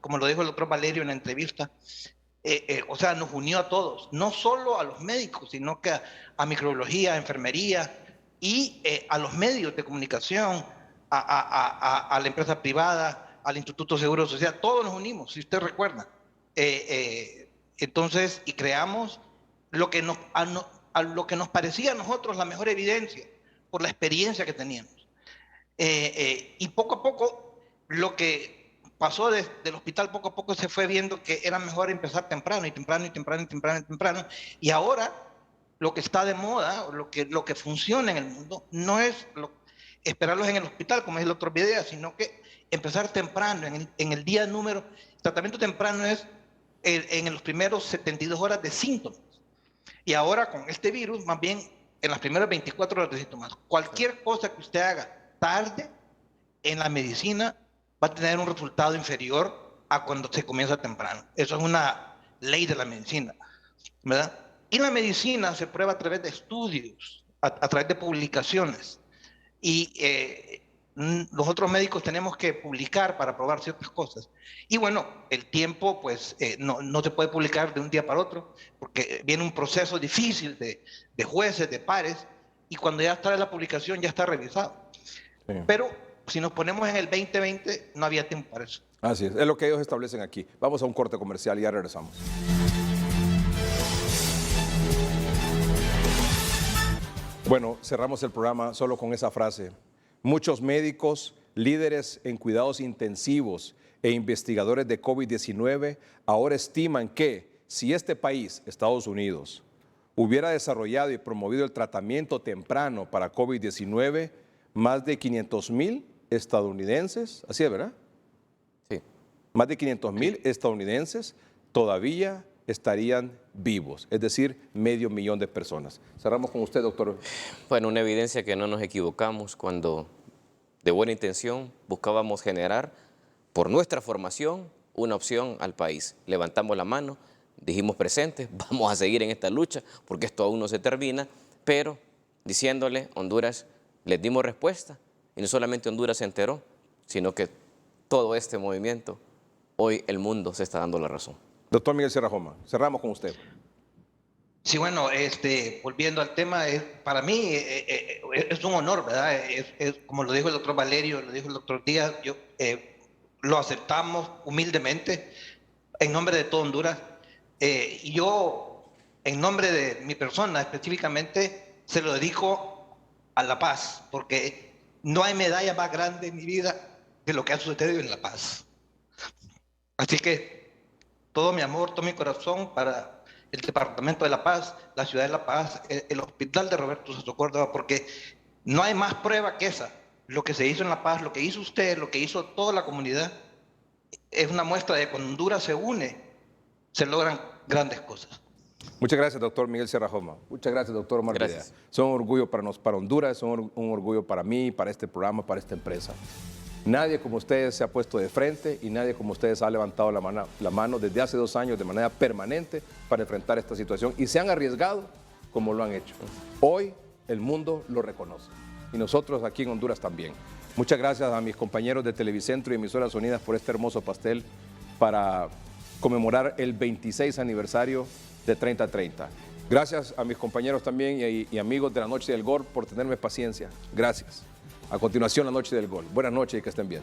como lo dijo el doctor Valerio en la entrevista, o sea, nos unió a todos, no solo a los médicos, sino que a microbiología, a enfermería y a los medios de comunicación, a la empresa privada, al Instituto Seguro Social, todos nos unimos, si usted recuerda. Entonces, y creamos a lo que nos parecía a nosotros la mejor evidencia, por la experiencia que teníamos. Y poco a poco, lo que pasó desde el hospital, poco a poco se fue viendo que era mejor empezar temprano, y ahora lo que está de moda, lo que funciona en el mundo, no es esperarlos en el hospital, como es el doctor Videa, sino que empezar temprano, en el día número. Tratamiento temprano es en los primeros 72 horas de síntomas. Y ahora con este virus, más bien en las primeras 24 horas de síntomas. Cualquier cosa que usted haga tarde en la medicina va a tener un resultado inferior a cuando se comienza temprano. Eso es una ley de la medicina, ¿verdad? Y la medicina se prueba a través de estudios, a través de publicaciones. Y los otros médicos tenemos que publicar para probar ciertas cosas. Y bueno, el tiempo pues no se puede publicar de un día para otro, porque viene un proceso difícil de jueces, de pares, y cuando ya está la publicación ya está revisado. Sí. Pero si nos ponemos en el 2020, no había tiempo para eso. Así es lo que ellos establecen aquí. Vamos a un corte comercial y ya regresamos. Bueno, cerramos el programa solo con esa frase. Muchos médicos, líderes en cuidados intensivos e investigadores de COVID-19 ahora estiman que si este país, Estados Unidos, hubiera desarrollado y promovido el tratamiento temprano para COVID-19, más de 500,000 estadounidenses, así es, ¿verdad? Sí. Más de 500,000 estadounidenses todavía estarían vivos, es decir, 500,000 de personas. Cerramos con usted, doctor. Bueno, una evidencia que no nos equivocamos cuando de buena intención buscábamos generar por nuestra formación una opción al país. Levantamos la mano, dijimos presentes, vamos a seguir en esta lucha porque esto aún no se termina, pero diciéndole, Honduras, les dimos respuesta y no solamente Honduras se enteró, sino que todo este movimiento, hoy el mundo se está dando la razón. Doctor Miguel Sierra Hoffman, cerramos con usted. Sí, bueno, volviendo al tema, para mí es un honor, ¿verdad? Como lo dijo el doctor Valerio, lo dijo el doctor Díaz, lo aceptamos humildemente en nombre de todo Honduras. Y yo, en nombre de mi persona específicamente, se lo dedico a la paz, porque no hay medalla más grande en mi vida que lo que ha sucedido en La Paz. Así que todo mi amor, todo mi corazón para el Departamento de La Paz, la Ciudad de La Paz, el Hospital de Roberto Soto Córdoba, porque no hay más prueba que esa. Lo que se hizo en La Paz, lo que hizo usted, lo que hizo toda la comunidad, es una muestra de que cuando Honduras se une, se logran grandes cosas. Muchas gracias, doctor Miguel Sierra Hoffman. Muchas gracias, doctor Omar Videa. Son un orgullo para Honduras, son un orgullo para mí, para este programa, para esta empresa. Nadie como ustedes se ha puesto de frente y nadie como ustedes ha levantado la mano desde hace 2 años de manera permanente para enfrentar esta situación y se han arriesgado como lo han hecho. Hoy el mundo lo reconoce y nosotros aquí en Honduras también. Muchas gracias a mis compañeros de Televicentro y Emisoras Unidas por este hermoso pastel para conmemorar el 26 aniversario de 30-30. Gracias a mis compañeros también y amigos de la Noche del Gol por tenerme paciencia. Gracias. A continuación, la Noche del Gol. Buenas noches y que estén bien.